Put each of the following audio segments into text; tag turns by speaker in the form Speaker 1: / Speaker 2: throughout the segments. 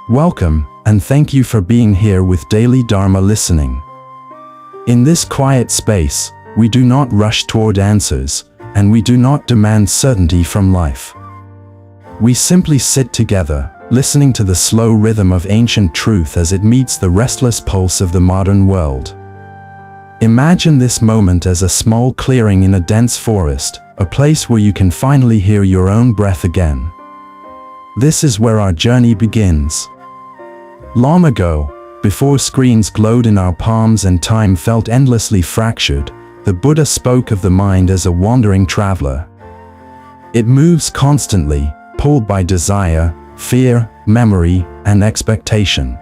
Speaker 1: Welcome, and thank you for being here with Daily Dharma Listening. In this quiet space, we do not rush toward answers, and we do not demand certainty from life. We simply sit together, listening to the slow rhythm of ancient truth as it meets the restless pulse of the modern world. Imagine this moment as a small clearing in a dense forest, a place where you can finally hear your own breath again. This is where our journey begins. Long ago, before screens glowed in our palms and time felt endlessly fractured, the Buddha spoke of the mind as a wandering traveler. It moves constantly, pulled by desire, fear, memory, and expectation.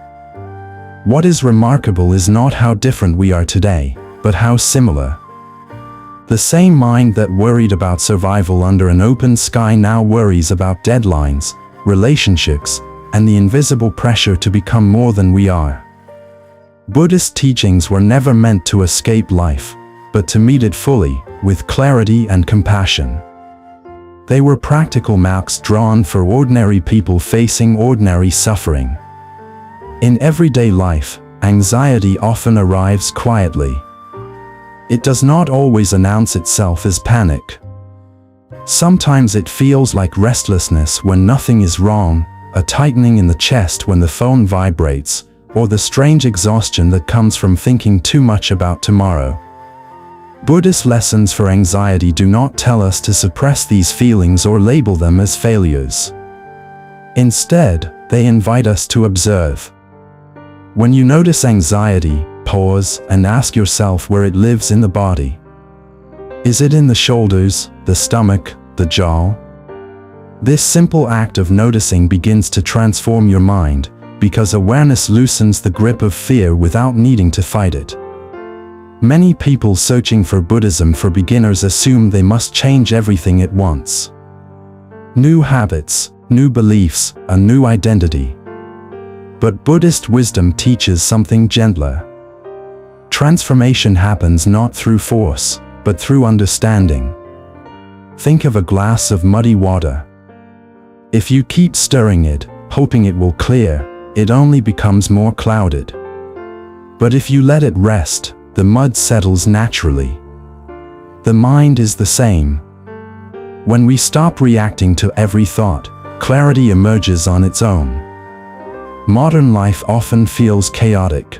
Speaker 1: What is remarkable is not how different we are today, but how similar. The same mind that worried about survival under an open sky now worries about deadlines, relationships, and the invisible pressure to become more than we are. Buddhist teachings were never meant to escape life, but to meet it fully, with clarity and compassion. They were practical maps drawn for ordinary people facing ordinary suffering. In everyday life, anxiety often arrives quietly. It does not always announce itself as panic. Sometimes it feels like restlessness when nothing is wrong, a tightening in the chest when the phone vibrates, or the strange exhaustion that comes from thinking too much about tomorrow. Buddhist lessons for anxiety do not tell us to suppress these feelings or label them as failures. Instead, they invite us to observe. When you notice anxiety, pause and ask yourself where it lives in the body. Is it in the shoulders, the stomach, the jaw? This simple act of noticing begins to transform your mind, because awareness loosens the grip of fear without needing to fight it. Many people searching for Buddhism for beginners assume they must change everything at once. New habits, new beliefs, a new identity. But Buddhist wisdom teaches something gentler. Transformation happens not through force, but through understanding. Think of a glass of muddy water. If you keep stirring it, hoping it will clear, it only becomes more clouded. But if you let it rest, the mud settles naturally. The mind is the same. When we stop reacting to every thought, clarity emerges on its own. Modern life often feels chaotic.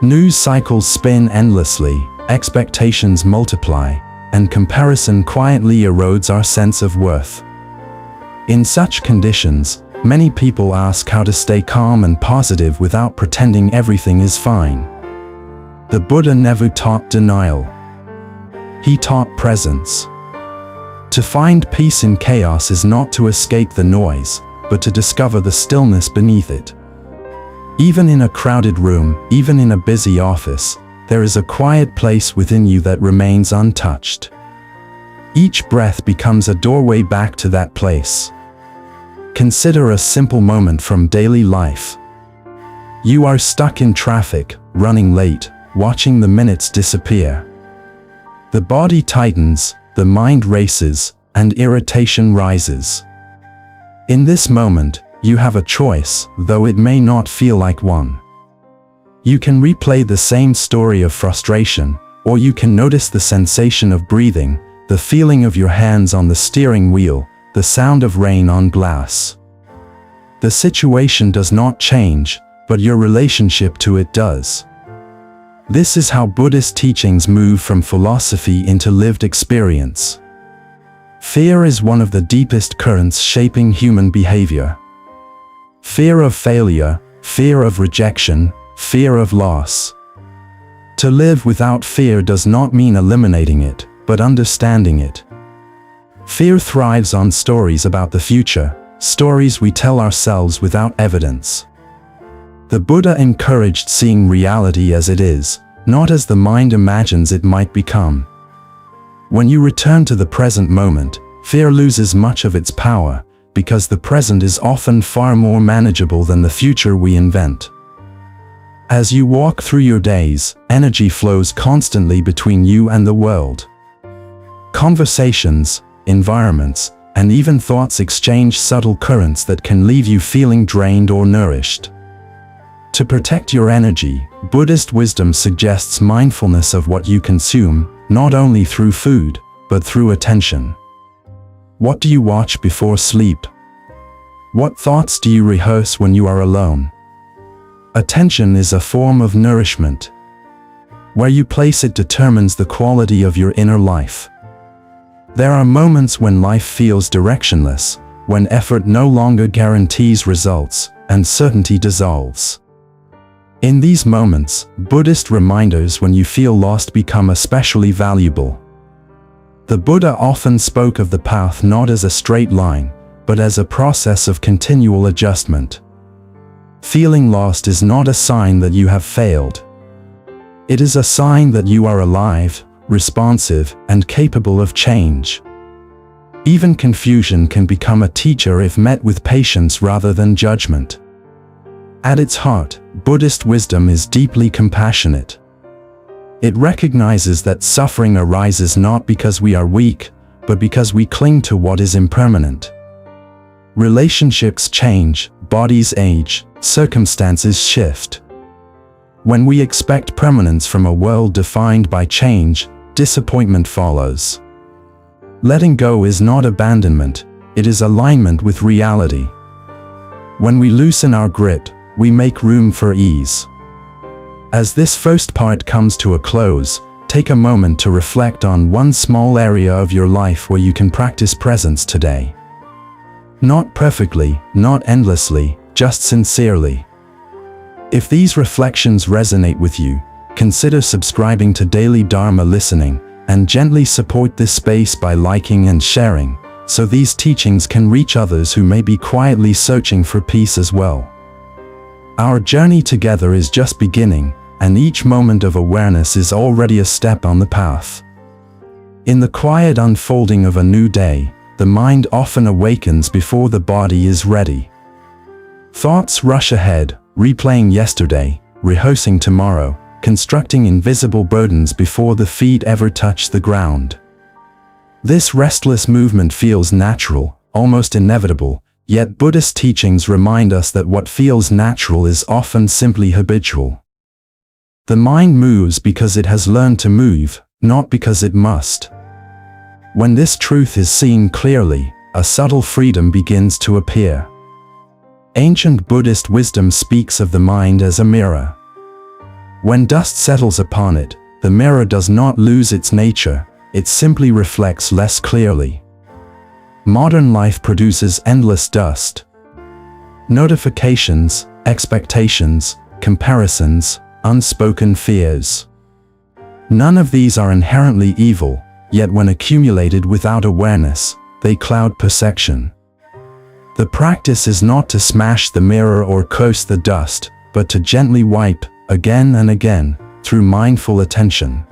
Speaker 1: News cycles spin endlessly, expectations multiply, and comparison quietly erodes our sense of worth. In such conditions, many people ask how to stay calm and positive without pretending everything is fine. The Buddha never taught denial. He taught presence. To find peace in chaos is not to escape the noise, but to discover the stillness beneath it. Even in a crowded room, even in a busy office, there is a quiet place within you that remains untouched. Each breath becomes a doorway back to that place. Consider a simple moment from daily life. You are stuck in traffic, running late, watching the minutes disappear. The body tightens, the mind races, and irritation rises. In this moment, you have a choice, though it may not feel like one. You can replay the same story of frustration, or you can notice the sensation of breathing, the feeling of your hands on the steering wheel, the sound of rain on glass. The situation does not change, but your relationship to it does. This is how Buddhist teachings move from philosophy into lived experience. Fear is one of the deepest currents shaping human behavior. Fear of failure, fear of rejection, fear of loss. To live without fear does not mean eliminating it, but understanding it. Fear thrives on stories about the future, stories we tell ourselves without evidence. The Buddha encouraged seeing reality as it is, not as the mind imagines it might become. When you return to the present moment, fear loses much of its power, because the present is often far more manageable than the future we invent. As you walk through your days, energy flows constantly between you and the world. Conversations, environments, and even thoughts exchange subtle currents that can leave you feeling drained or nourished. To protect your energy, Buddhist wisdom suggests mindfulness of what you consume, not only through food, but through attention. What do you watch before sleep? What thoughts do you rehearse when you are alone? Attention is a form of nourishment. Where you place it determines the quality of your inner life. There are moments when life feels directionless, when effort no longer guarantees results, and certainty dissolves. In these moments, Buddhist reminders when you feel lost become especially valuable. The Buddha often spoke of the path not as a straight line, but as a process of continual adjustment. Feeling lost is not a sign that you have failed. It is a sign that you are alive, responsive, and capable of change. Even confusion can become a teacher if met with patience rather than judgment. At its heart, Buddhist wisdom is deeply compassionate. It recognizes that suffering arises not because we are weak, but because we cling to what is impermanent. Relationships change, bodies age, circumstances shift. When we expect permanence from a world defined by change, disappointment follows. Letting go is not abandonment, it is alignment with reality. When we loosen our grip, we make room for ease. As this first part comes to a close, take a moment to reflect on one small area of your life where you can practice presence today. Not perfectly, not endlessly, just sincerely. If these reflections resonate with you, consider subscribing to Daily Dharma Listening, and gently support this space by liking and sharing, so these teachings can reach others who may be quietly searching for peace as well. Our journey together is just beginning, and each moment of awareness is already a step on the path. In the quiet unfolding of a new day, the mind often awakens before the body is ready. Thoughts rush ahead, replaying yesterday, rehearsing tomorrow, constructing invisible burdens before the feet ever touch the ground. This restless movement feels natural, almost inevitable, yet Buddhist teachings remind us that what feels natural is often simply habitual. The mind moves because it has learned to move, not because it must. When this truth is seen clearly, a subtle freedom begins to appear. Ancient Buddhist wisdom speaks of the mind as a mirror. When dust settles upon it, the mirror does not lose its nature, it simply reflects less clearly. Modern life produces endless dust. Notifications, expectations, comparisons, unspoken fears. None of these are inherently evil, yet when accumulated without awareness, they cloud perception. The practice is not to smash the mirror or curse the dust, but to gently wipe, again and again, through mindful attention.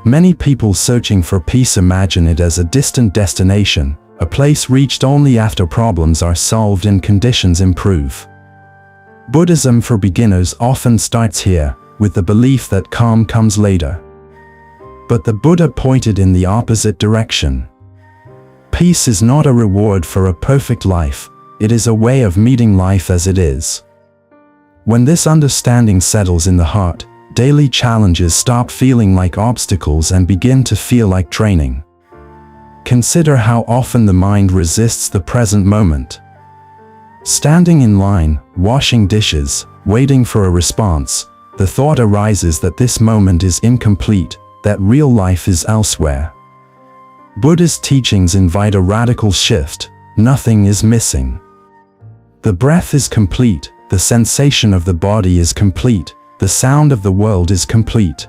Speaker 1: Many people searching for peace imagine it as a distant destination, a place reached only after problems are solved and conditions improve. Buddhism for beginners often starts here, with the belief that calm comes later. But the Buddha pointed in the opposite direction. Peace is not a reward for a perfect life, it is a way of meeting life as it is. When this understanding settles in the heart, daily challenges stop feeling like obstacles and begin to feel like training. Consider how often the mind resists the present moment. Standing in line, washing dishes, waiting for a response, the thought arises that this moment is incomplete, that real life is elsewhere. Buddhist teachings invite a radical shift. Nothing is missing. The breath is complete, the sensation of the body is complete, the sound of the world is complete.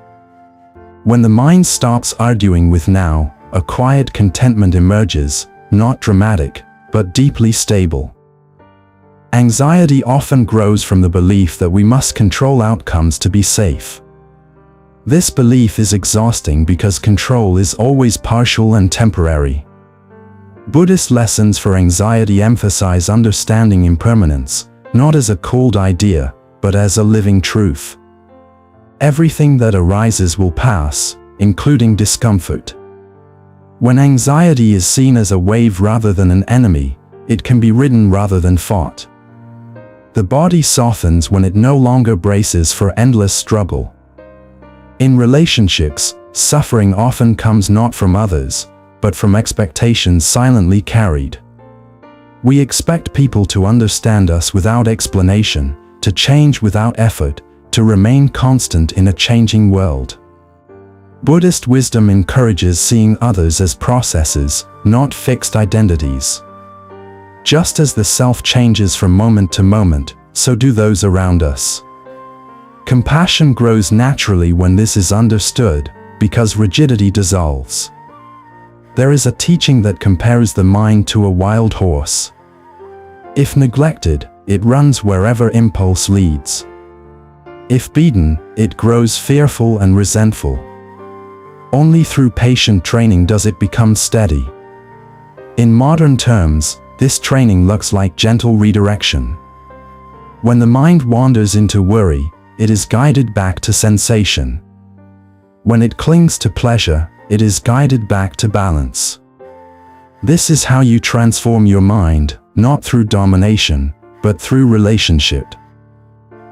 Speaker 1: When the mind stops arguing with now, a quiet contentment emerges, not dramatic, but deeply stable. Anxiety often grows from the belief that we must control outcomes to be safe. This belief is exhausting because control is always partial and temporary. Buddhist lessons for anxiety emphasize understanding impermanence, not as a cold idea, but as a living truth. Everything that arises will pass, including discomfort. When anxiety is seen as a wave rather than an enemy, it can be ridden rather than fought. The body softens when it no longer braces for endless struggle. In relationships, suffering often comes not from others, but from expectations silently carried. We expect people to understand us without explanation, to change without effort, to remain constant in a changing world. Buddhist wisdom encourages seeing others as processes, not fixed identities. Just as the self changes from moment to moment, so do those around us. Compassion grows naturally when this is understood, because rigidity dissolves. There is a teaching that compares the mind to a wild horse. If neglected, it runs wherever impulse leads. If beaten, it grows fearful and resentful. Only through patient training does it become steady. In modern terms, this training looks like gentle redirection. When the mind wanders into worry, it is guided back to sensation. When it clings to pleasure, it is guided back to balance. This is how you transform your mind, not through domination, but through relationship.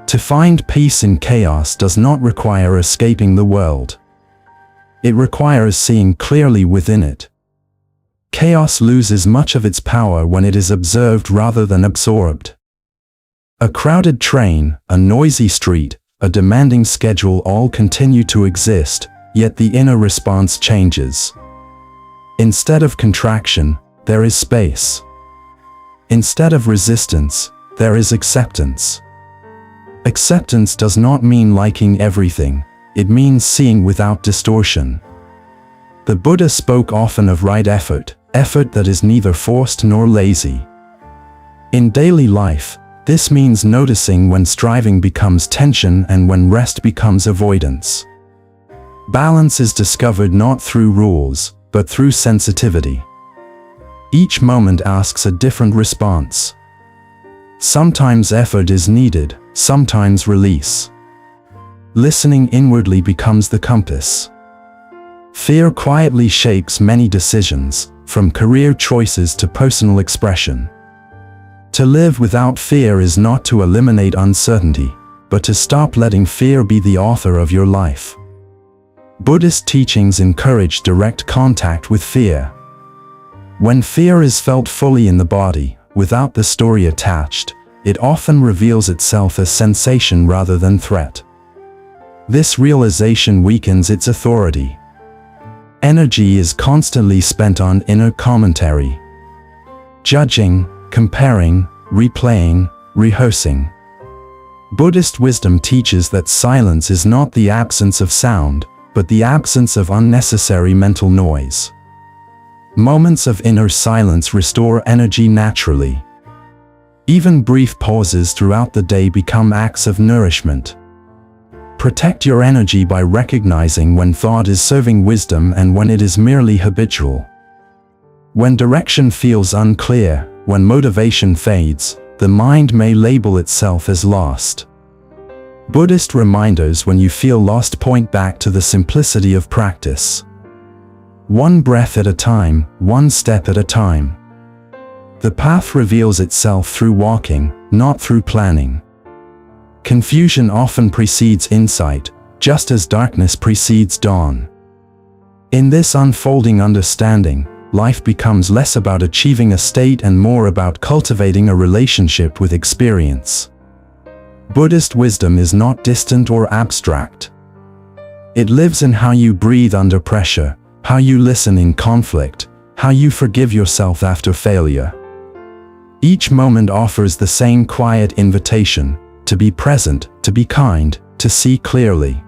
Speaker 1: To find peace in chaos does not require escaping the world. It requires seeing clearly within it. Chaos loses much of its power when it is observed rather than absorbed. A crowded train, a noisy street, a demanding schedule all continue to exist, yet the inner response changes. Instead of contraction, there is space. Instead of resistance, there is acceptance. Acceptance does not mean liking everything, it means seeing without distortion. The Buddha spoke often of right effort, effort that is neither forced nor lazy. In daily life, this means noticing when striving becomes tension and when rest becomes avoidance. Balance is discovered not through rules, but through sensitivity. Each moment asks a different response. Sometimes effort is needed, sometimes release. Listening inwardly becomes the compass. Fear quietly shapes many decisions, from career choices to personal expression. To live without fear is not to eliminate uncertainty, but to stop letting fear be the author of your life. Buddhist teachings encourage direct contact with fear. When fear is felt fully in the body, without the story attached, it often reveals itself as sensation rather than threat. This realization weakens its authority. Energy is constantly spent on inner commentary. Judging, comparing, replaying, rehearsing. Buddhist wisdom teaches that silence is not the absence of sound, but the absence of unnecessary mental noise. Moments of inner silence restore energy naturally. Even brief pauses throughout the day become acts of nourishment. Protect your energy by recognizing when thought is serving wisdom and when it is merely habitual. When direction feels unclear, when motivation fades, the mind may label itself as lost. Buddhist reminders when you feel lost point back to the simplicity of practice. One breath at a time, one step at a time. The path reveals itself through walking, not through planning. Confusion often precedes insight, just as darkness precedes dawn. In this unfolding understanding, life becomes less about achieving a state and more about cultivating a relationship with experience. Buddhist wisdom is not distant or abstract. It lives in how you breathe under pressure, how you listen in conflict, how you forgive yourself after failure. Each moment offers the same quiet invitation, to be present, to be kind, to see clearly.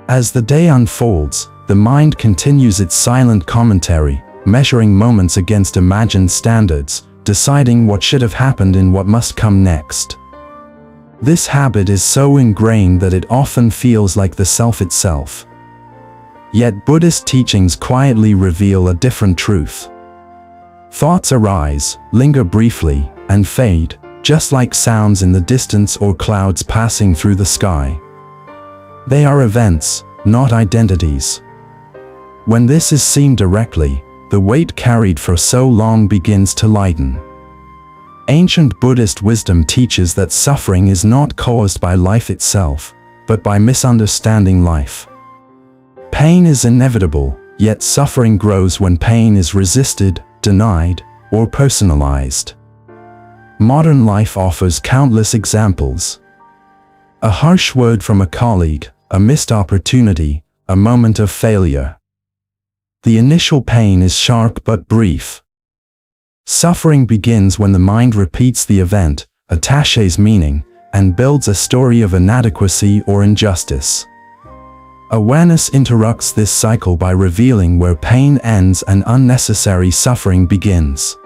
Speaker 1: As the day unfolds, the mind continues its silent commentary, measuring moments against imagined standards, deciding what should have happened and what must come next. This habit is so ingrained that it often feels like the self itself. Yet Buddhist teachings quietly reveal a different truth. Thoughts arise, linger briefly, and fade, just like sounds in the distance or clouds passing through the sky. They are events, not identities. When this is seen directly, the weight carried for so long begins to lighten. Ancient Buddhist wisdom teaches that suffering is not caused by life itself, but by misunderstanding life. Pain is inevitable, yet suffering grows when pain is resisted, denied, or personalized. Modern life offers countless examples. A harsh word from a colleague, a missed opportunity, a moment of failure. The initial pain is sharp but brief. Suffering begins when the mind repeats the event, attaches meaning, and builds a story of inadequacy or injustice. Awareness interrupts this cycle by revealing where pain ends and unnecessary suffering begins.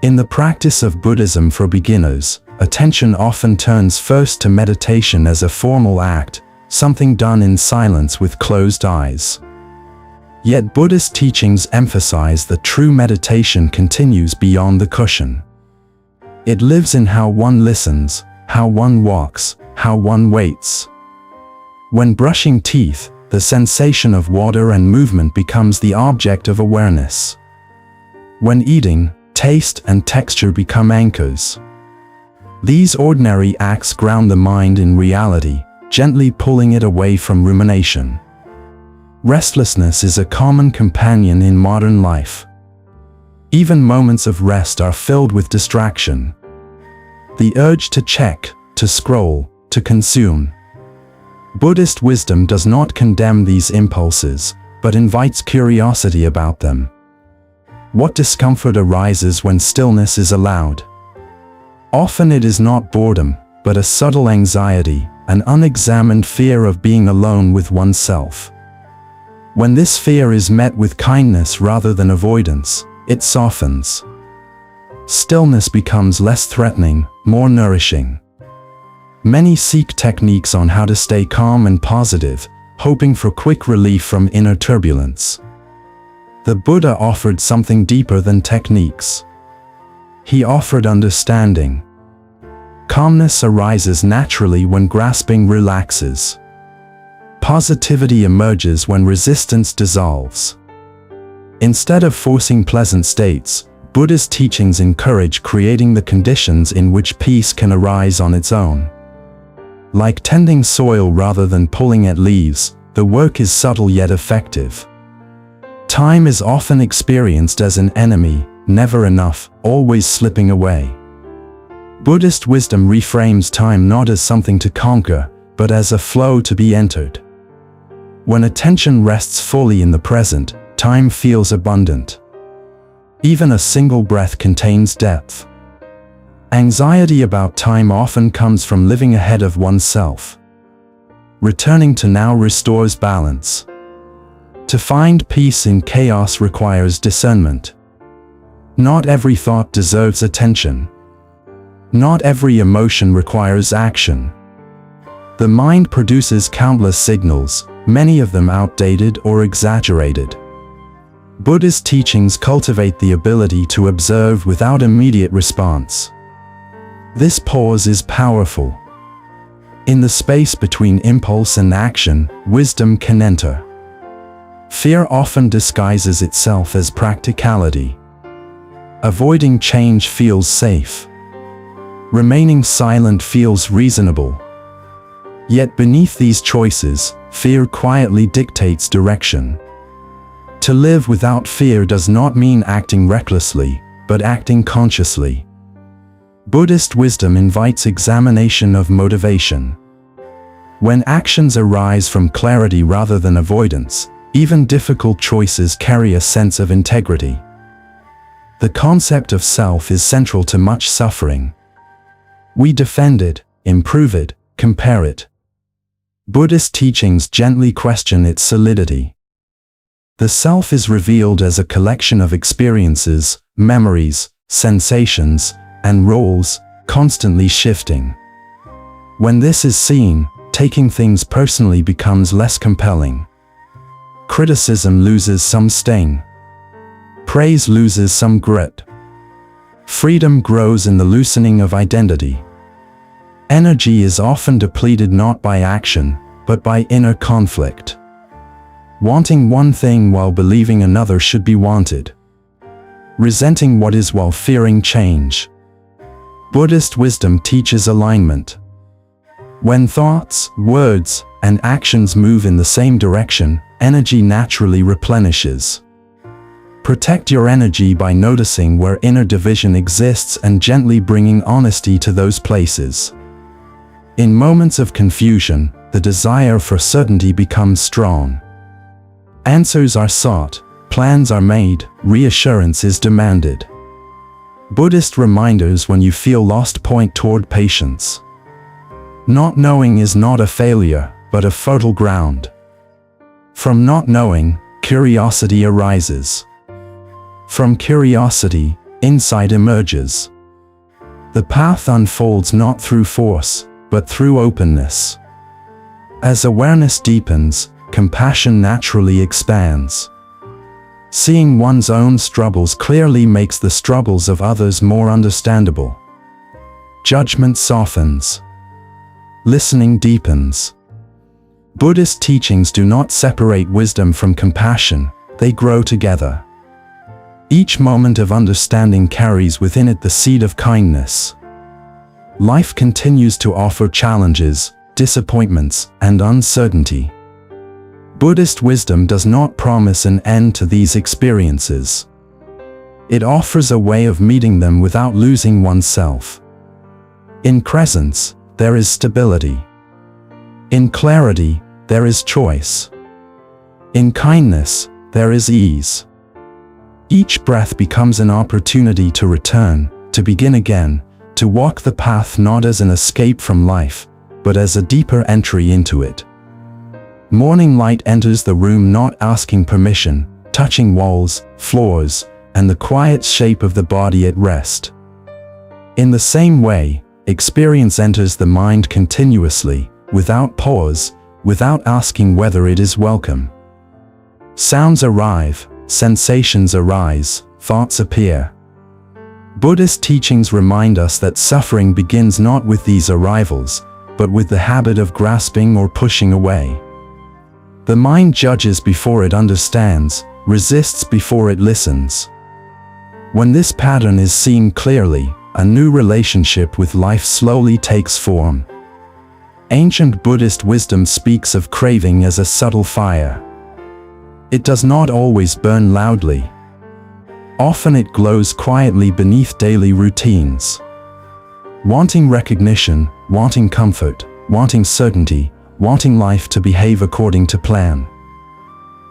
Speaker 1: In the practice of Buddhism for beginners, attention often turns first to meditation as a formal act, something done in silence with closed eyes. Yet Buddhist teachings emphasize that true meditation continues beyond the cushion. It lives in how one listens, how one walks, how one waits. When brushing teeth, the sensation of water and movement becomes the object of awareness. When eating, taste and texture become anchors. These ordinary acts ground the mind in reality, gently pulling it away from rumination. Restlessness is a common companion in modern life. Even moments of rest are filled with distraction. The urge to check, to scroll, to consume. Buddhist wisdom does not condemn these impulses, but invites curiosity about them. What discomfort arises when stillness is allowed? Often it is not boredom, but a subtle anxiety, an unexamined fear of being alone with oneself. When this fear is met with kindness rather than avoidance, it softens. Stillness becomes less threatening, more nourishing. Many seek techniques on how to stay calm and positive, hoping for quick relief from inner turbulence. The Buddha offered something deeper than techniques. He offered understanding. Calmness arises naturally when grasping relaxes. Positivity emerges when resistance dissolves. Instead of forcing pleasant states, Buddhist teachings encourage creating the conditions in which peace can arise on its own. Like tending soil rather than pulling at leaves, the work is subtle yet effective. Time is often experienced as an enemy, never enough, always slipping away. Buddhist wisdom reframes time not as something to conquer, but as a flow to be entered. When attention rests fully in the present, time feels abundant. Even a single breath contains depth. Anxiety about time often comes from living ahead of oneself. Returning to now restores balance. To find peace in chaos requires discernment. Not every thought deserves attention. Not every emotion requires action. The mind produces countless signals, many of them outdated or exaggerated. Buddhist teachings cultivate the ability to observe without immediate response. This pause is powerful. In the space between impulse and action, wisdom can enter. Fear often disguises itself as practicality. Avoiding change feels safe. Remaining silent feels reasonable. Yet beneath these choices, fear quietly dictates direction. To live without fear does not mean acting recklessly, but acting consciously. Buddhist wisdom invites examination of motivation. When actions arise from clarity rather than avoidance, even difficult choices carry a sense of integrity. The concept of self is central to much suffering. We defend it, improve it, compare it. Buddhist teachings gently question its solidity. The self is revealed as a collection of experiences, memories, sensations, and roles, constantly shifting. When this is seen, taking things personally becomes less compelling. Criticism loses some sting. Praise loses some grit. Freedom grows in the loosening of identity. Energy is often depleted not by action, but by inner conflict. wanting one thing while believing another should be wanted, resenting what is while fearing change. Buddhist wisdom teaches alignment. When thoughts, words, and actions move in the same direction, energy naturally replenishes. Protect your energy by noticing where inner division exists and gently bringing honesty to those places. In moments of confusion, the desire for certainty becomes strong. Answers are sought, plans are made, reassurance is demanded. Buddhist reminders when you feel lost point toward patience. Not knowing is not a failure, but a fertile ground. From not knowing, curiosity arises. From curiosity, insight emerges. The path unfolds not through force, but through openness. As awareness deepens, compassion naturally expands. Seeing one's own struggles clearly makes the struggles of others more understandable. Judgment softens. Listening deepens. Buddhist teachings do not separate wisdom from compassion, they grow together. Each moment of understanding carries within it the seed of kindness. Life continues to offer challenges, disappointments, and uncertainty. Buddhist wisdom does not promise an end to these experiences. It offers a way of meeting them without losing oneself. In presence, there is stability. In clarity, there is choice. In kindness, there is ease. Each breath becomes an opportunity to return, to begin again, to walk the path not as an escape from life, but as a deeper entry into it. Morning light enters the room not asking permission, touching walls, floors, and the quiet shape of the body at rest. In the same way, experience enters the mind continuously, without pause, without asking whether it is welcome. Sounds arrive, sensations arise, thoughts appear. Buddhist teachings remind us that suffering begins not with these arrivals, but with the habit of grasping or pushing away. The mind judges before it understands, resists before it listens. When this pattern is seen clearly, a new relationship with life slowly takes form. Ancient Buddhist wisdom speaks of craving as a subtle fire. It does not always burn loudly. Often it glows quietly beneath daily routines. Wanting recognition, wanting comfort, wanting certainty, wanting life to behave according to plan.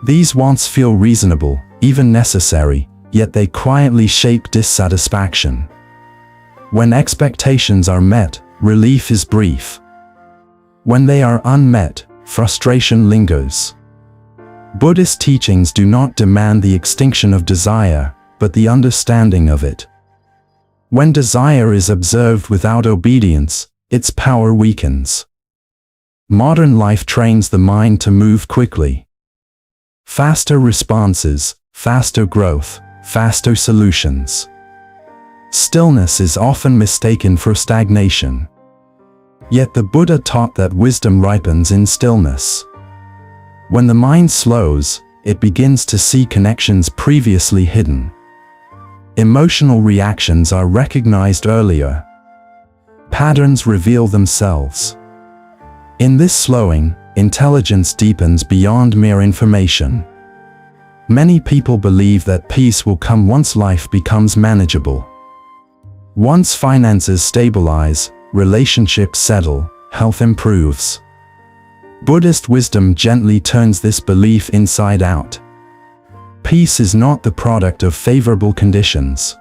Speaker 1: These wants feel reasonable, even necessary, yet they quietly shape dissatisfaction. When expectations are met, relief is brief. When they are unmet, frustration lingers. Buddhist teachings do not demand the extinction of desire, but the understanding of it. When desire is observed without obedience, its power weakens. Modern life trains the mind to move quickly. Faster responses, faster growth, faster solutions. Stillness is often mistaken for stagnation. Yet the Buddha taught that wisdom ripens in stillness. When the mind slows, it begins to see connections previously hidden. Emotional reactions are recognized earlier. Patterns reveal themselves. In this slowing, intelligence deepens beyond mere information. Many people believe that peace will come once life becomes manageable. Once finances stabilize, relationships settle, health improves. Buddhist wisdom gently turns this belief inside out. Peace is not the product of favorable conditions.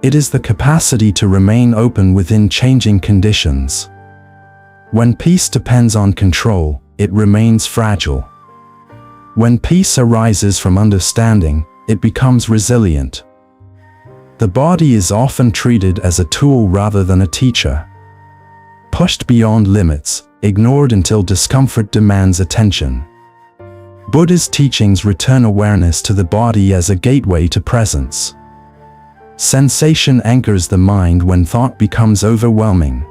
Speaker 1: It is the capacity to remain open within changing conditions. When peace depends on control, it remains fragile. When peace arises from understanding, it becomes resilient. The body is often treated as a tool rather than a teacher. Pushed beyond limits, ignored until discomfort demands attention. Buddha's teachings return awareness to the body as a gateway to presence. Sensation anchors the mind when thought becomes overwhelming.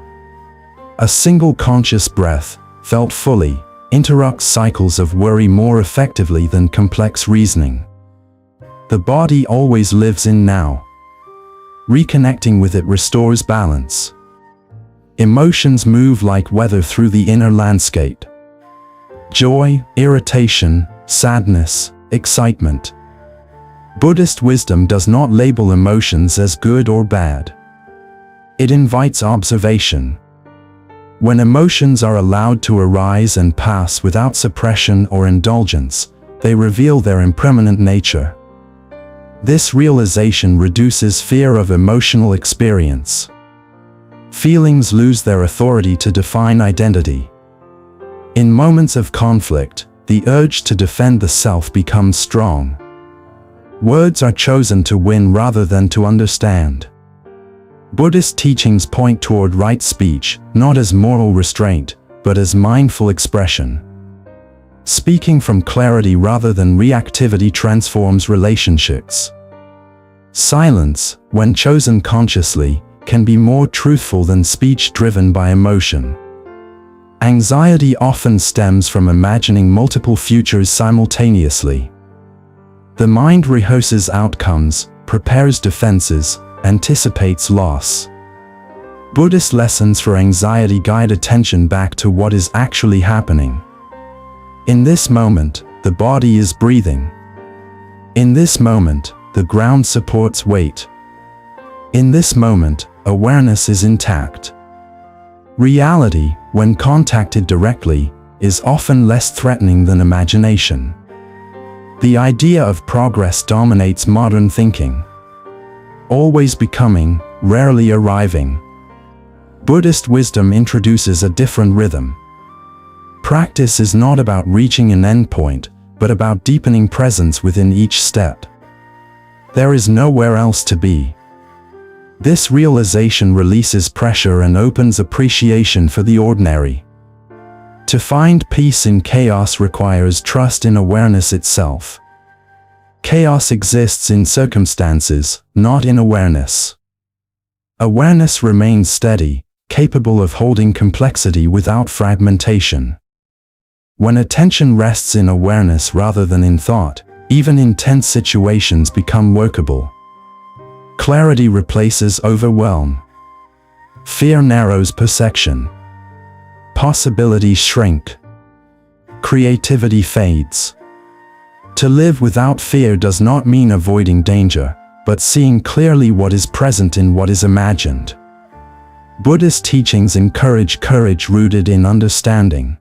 Speaker 1: A single conscious breath, felt fully, interrupts cycles of worry more effectively than complex reasoning. The body always lives in now. Reconnecting with it restores balance. Emotions move like weather through the inner landscape. Joy, irritation, sadness, excitement. Buddhist wisdom does not label emotions as good or bad. It invites observation. When emotions are allowed to arise and pass without suppression or indulgence, they reveal their impermanent nature. This realization reduces fear of emotional experience. Feelings lose their authority to define identity. In moments of conflict, the urge to defend the self becomes strong. Words are chosen to win rather than to understand. Buddhist teachings point toward right speech, not as moral restraint, but as mindful expression. Speaking from clarity rather than reactivity transforms relationships. Silence, when chosen consciously, can be more truthful than speech driven by emotion. Anxiety often stems from imagining multiple futures simultaneously. The mind rehearses outcomes, prepares defenses, anticipates loss. Buddhist lessons for anxiety guide attention back to what is actually happening. In this moment, the body is breathing. In this moment, the ground supports weight. In this moment, awareness is intact. Reality, when contacted directly, is often less threatening than imagination. The idea of progress dominates modern thinking. Always becoming, rarely arriving. Buddhist wisdom introduces a different rhythm. Practice is not about reaching an endpoint, but about deepening presence within each step. There is nowhere else to be. This realization releases pressure and opens appreciation for the ordinary. To find peace in chaos requires trust in awareness itself. Chaos exists in circumstances, not in awareness. Awareness remains steady, capable of holding complexity without fragmentation. When attention rests in awareness rather than in thought, even intense situations become workable. Clarity replaces overwhelm. Fear narrows perception. Possibilities shrink. Creativity fades. To live without fear does not mean avoiding danger, but seeing clearly what is present in what is imagined. Buddhist teachings encourage courage rooted in understanding.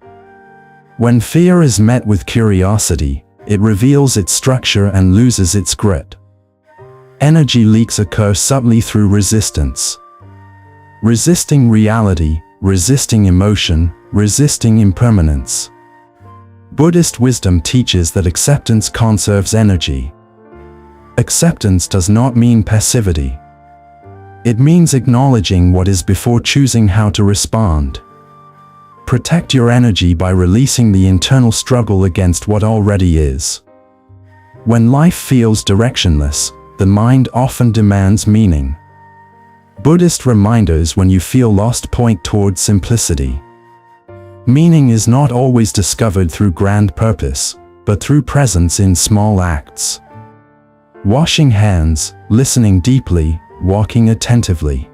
Speaker 1: When fear is met with curiosity, it reveals its structure and loses its grit. Energy leaks occur subtly through resistance. Resisting reality, resisting emotion, resisting impermanence. Buddhist wisdom teaches that acceptance conserves energy. Acceptance does not mean passivity. It means acknowledging what is before choosing how to respond. Protect your energy by releasing the internal struggle against what already is. When life feels directionless, the mind often demands meaning. Buddhist reminders when you feel lost point toward simplicity. Meaning is not always discovered through grand purpose, but through presence in small acts. Washing hands, listening deeply, walking attentively.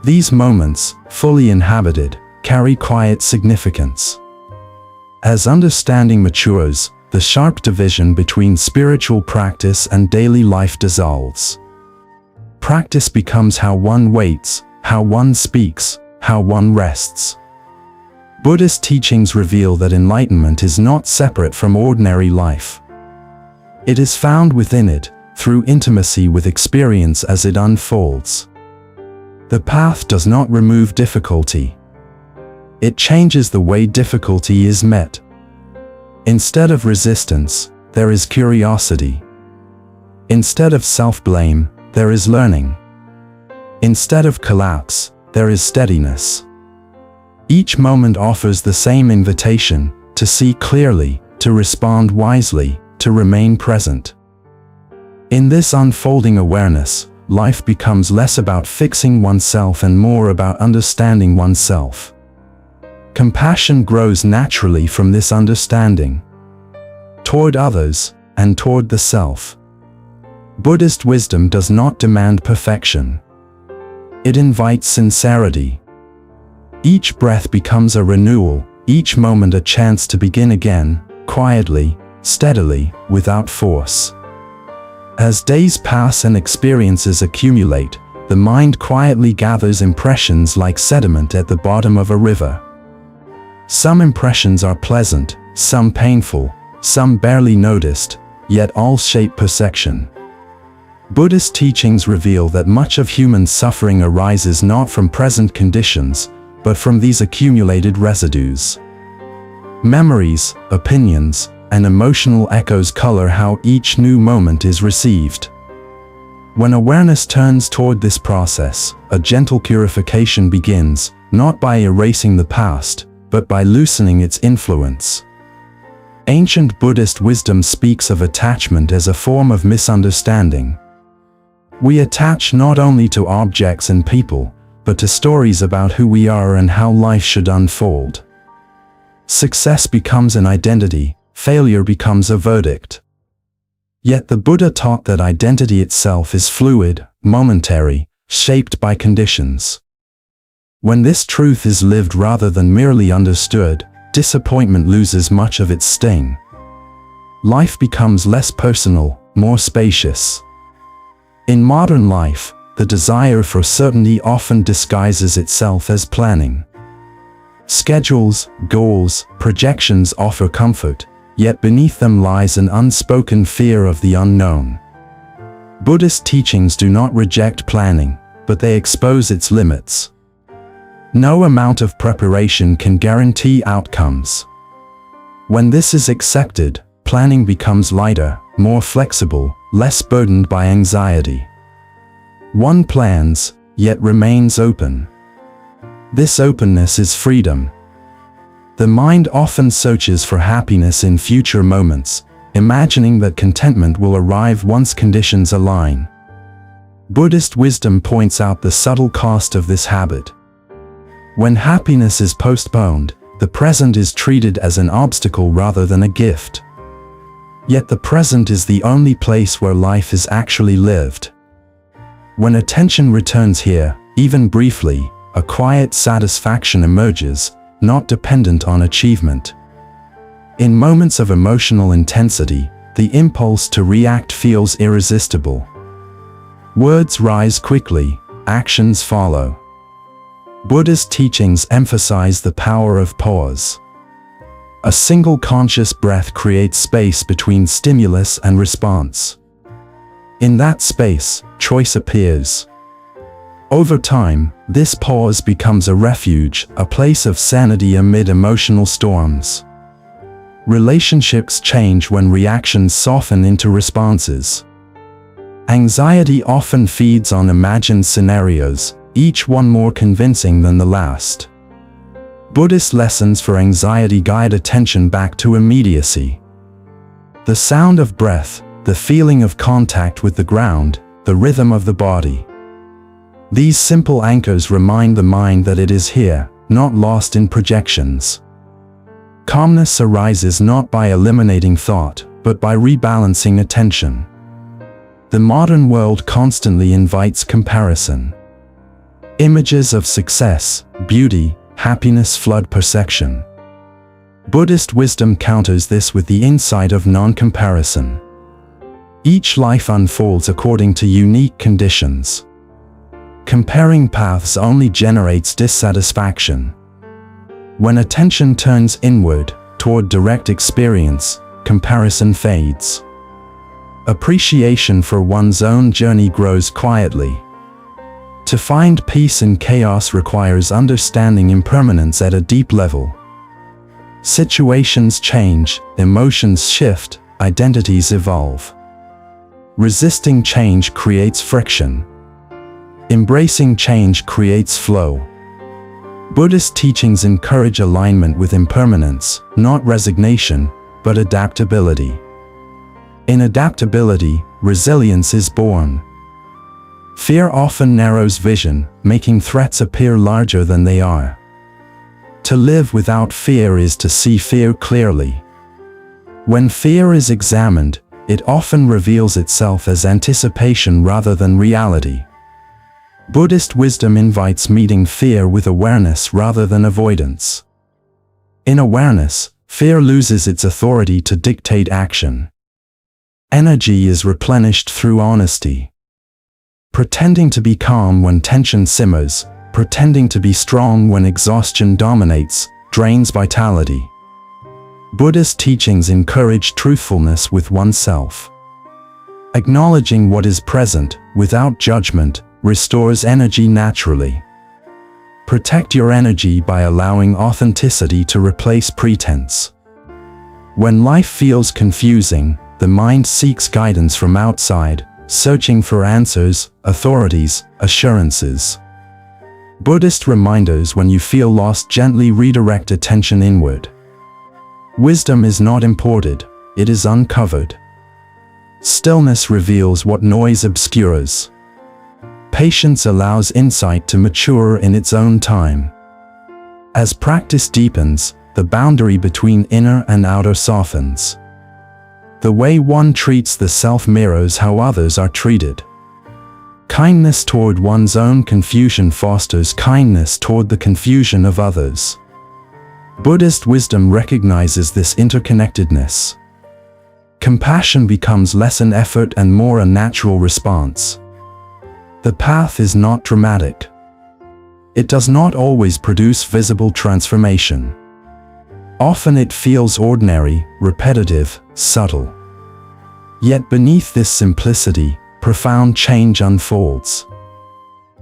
Speaker 1: These moments, fully inhabited, carry quiet significance. As understanding matures, the sharp division between spiritual practice and daily life dissolves. Practice becomes how one waits, how one speaks, how one rests. Buddhist teachings reveal that enlightenment is not separate from ordinary life. It is found within it, through intimacy with experience as it unfolds. The path does not remove difficulty. It changes the way difficulty is met. Instead of resistance, there is curiosity. Instead of self-blame, there is learning. Instead of collapse, there is steadiness. Each moment offers the same invitation, to see clearly, to respond wisely, to remain present. In this unfolding awareness, life becomes less about fixing oneself and more about understanding oneself. Compassion grows naturally from this understanding, toward others and toward the self. Buddhist wisdom does not demand perfection. It invites sincerity. Each breath becomes a renewal, each moment a chance to begin again, quietly, steadily, without force. As days pass and experiences accumulate, the mind quietly gathers impressions like sediment at the bottom of a river. Some impressions are pleasant, some painful, some barely noticed, yet all shape perception. Buddhist teachings reveal that much of human suffering arises not from present conditions, but from these accumulated residues. Memories, opinions, and emotional echoes color how each new moment is received. When awareness turns toward this process, a gentle purification begins, not by erasing the past, but by loosening its influence. Ancient Buddhist wisdom speaks of attachment as a form of misunderstanding. We attach not only to objects and people, but to stories about who we are and how life should unfold. Success becomes an identity, failure becomes a verdict. Yet the Buddha taught that identity itself is fluid, momentary, shaped by conditions. When this truth is lived rather than merely understood, disappointment loses much of its sting. Life becomes less personal, more spacious. In modern life, the desire for certainty often disguises itself as planning. Schedules, goals, projections offer comfort, yet beneath them lies an unspoken fear of the unknown. Buddhist teachings do not reject planning, but they expose its limits. No amount of preparation can guarantee outcomes. When this is accepted, planning becomes lighter, more flexible, less burdened by anxiety. One plans, yet remains open. This openness is freedom. The mind often searches for happiness in future moments, imagining that contentment will arrive once conditions align. Buddhist wisdom points out the subtle cost of this habit. When happiness is postponed, the present is treated as an obstacle rather than a gift. Yet the present is the only place where life is actually lived. When attention returns here, even briefly, a quiet satisfaction emerges, not dependent on achievement. In moments of emotional intensity, the impulse to react feels irresistible. Words rise quickly, actions follow. Buddhist teachings emphasize the power of pause. A single conscious breath creates space between stimulus and response. In that space, choice appears. Over time, this pause becomes a refuge, a place of sanity amid emotional storms. Relationships change when reactions soften into responses. Anxiety often feeds on imagined scenarios, each one more convincing than the last. Buddhist lessons for anxiety guide attention back to immediacy. The sound of breath, the feeling of contact with the ground, the rhythm of the body. These simple anchors remind the mind that it is here, not lost in projections. Calmness arises not by eliminating thought, but by rebalancing attention. The modern world constantly invites comparison. Images of success, beauty, happiness flood perception. Buddhist wisdom counters this with the insight of non-comparison. Each life unfolds according to unique conditions. Comparing paths only generates dissatisfaction. When attention turns inward, toward direct experience, comparison fades. Appreciation for one's own journey grows quietly. To find peace in chaos requires understanding impermanence at a deep level. Situations change, emotions shift, identities evolve. Resisting change creates friction. Embracing change creates flow. Buddhist teachings encourage alignment with impermanence, not resignation, but adaptability. In adaptability, resilience is born. Fear often narrows vision, making threats appear larger than they are. To live without fear is to see fear clearly. When fear is examined, it often reveals itself as anticipation rather than reality. Buddhist wisdom invites meeting fear with awareness rather than avoidance. In awareness, fear loses its authority to dictate action. Energy is replenished through honesty. Pretending to be calm when tension simmers, pretending to be strong when exhaustion dominates, drains vitality. Buddhist teachings encourage truthfulness with oneself. Acknowledging what is present, without judgment, restores energy naturally. Protect your energy by allowing authenticity to replace pretense. When life feels confusing, the mind seeks guidance from outside, searching for answers, authorities, assurances. Buddhist reminders: when you feel lost, gently redirect attention inward. Wisdom is not imported, it is uncovered. Stillness reveals what noise obscures. Patience allows insight to mature in its own time. As practice deepens, the boundary between inner and outer softens. The way one treats the self mirrors how others are treated. Kindness toward one's own confusion fosters kindness toward the confusion of others. Buddhist wisdom recognizes this interconnectedness. Compassion becomes less an effort and more a natural response. The path is not dramatic. It does not always produce visible transformation. Often it feels ordinary, repetitive, subtle. Yet beneath this simplicity, profound change unfolds.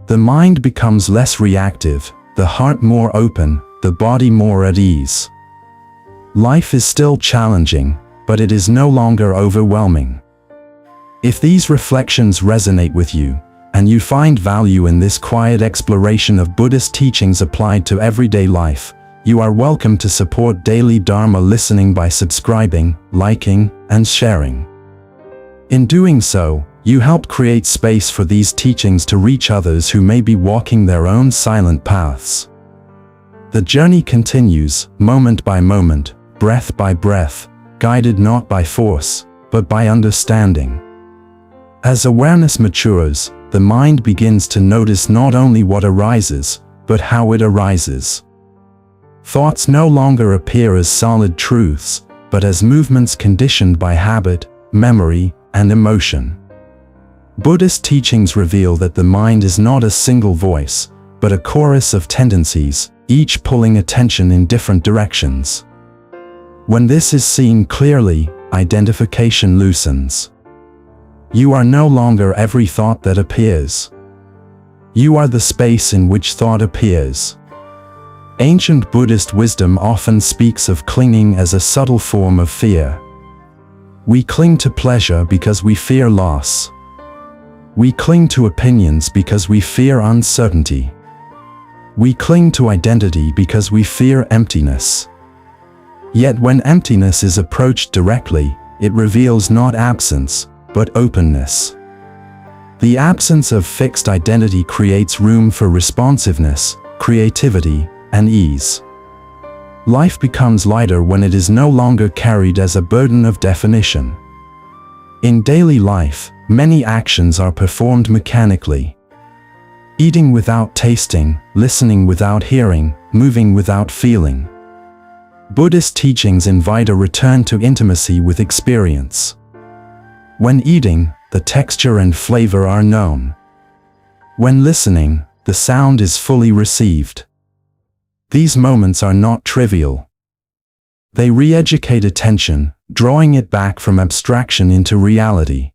Speaker 1: The mind becomes less reactive, the heart more open, the body more at ease. Life is still challenging, but it is no longer overwhelming. If these reflections resonate with you, and you find value in this quiet exploration of Buddhist teachings applied to everyday life, you are welcome to support Daily Dharma Listening by subscribing, liking, and sharing. In doing so, you help create space for these teachings to reach others who may be walking their own silent paths. The journey continues, moment by moment, breath by breath, guided not by force, but by understanding. As awareness matures, the mind begins to notice not only what arises, but how it arises. Thoughts no longer appear as solid truths, but as movements conditioned by habit, memory, and emotion. Buddhist teachings reveal that the mind is not a single voice, but a chorus of tendencies, each pulling attention in different directions. When this is seen clearly, identification loosens. You are no longer every thought that appears. You are the space in which thought appears. Ancient Buddhist wisdom often speaks of clinging as a subtle form of fear. We cling to pleasure because we fear loss. We cling to opinions because we fear uncertainty. We cling to identity because we fear emptiness. Yet when emptiness is approached directly, it reveals not absence, but openness. The absence of fixed identity creates room for responsiveness, creativity, and ease. Life becomes lighter when it is no longer carried as a burden of definition. In daily life, many actions are performed mechanically. Eating without tasting, listening without hearing, moving without feeling. Buddhist teachings invite a return to intimacy with experience. When eating, the texture and flavor are known. When listening, the sound is fully received. These moments are not trivial. They re-educate attention, drawing it back from abstraction into reality.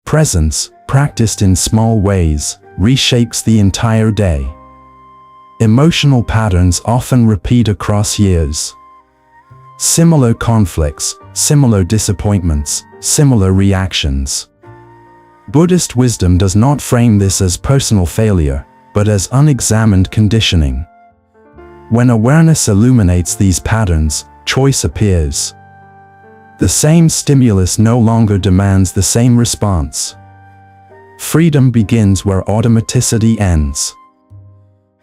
Speaker 1: Presence, practiced in small ways, reshapes the entire day. Emotional patterns often repeat across years. Similar conflicts, similar disappointments, similar reactions. Buddhist wisdom does not frame this as personal failure, but as unexamined conditioning. When awareness illuminates these patterns, choice appears. The same stimulus no longer demands the same response. Freedom begins where automaticity ends.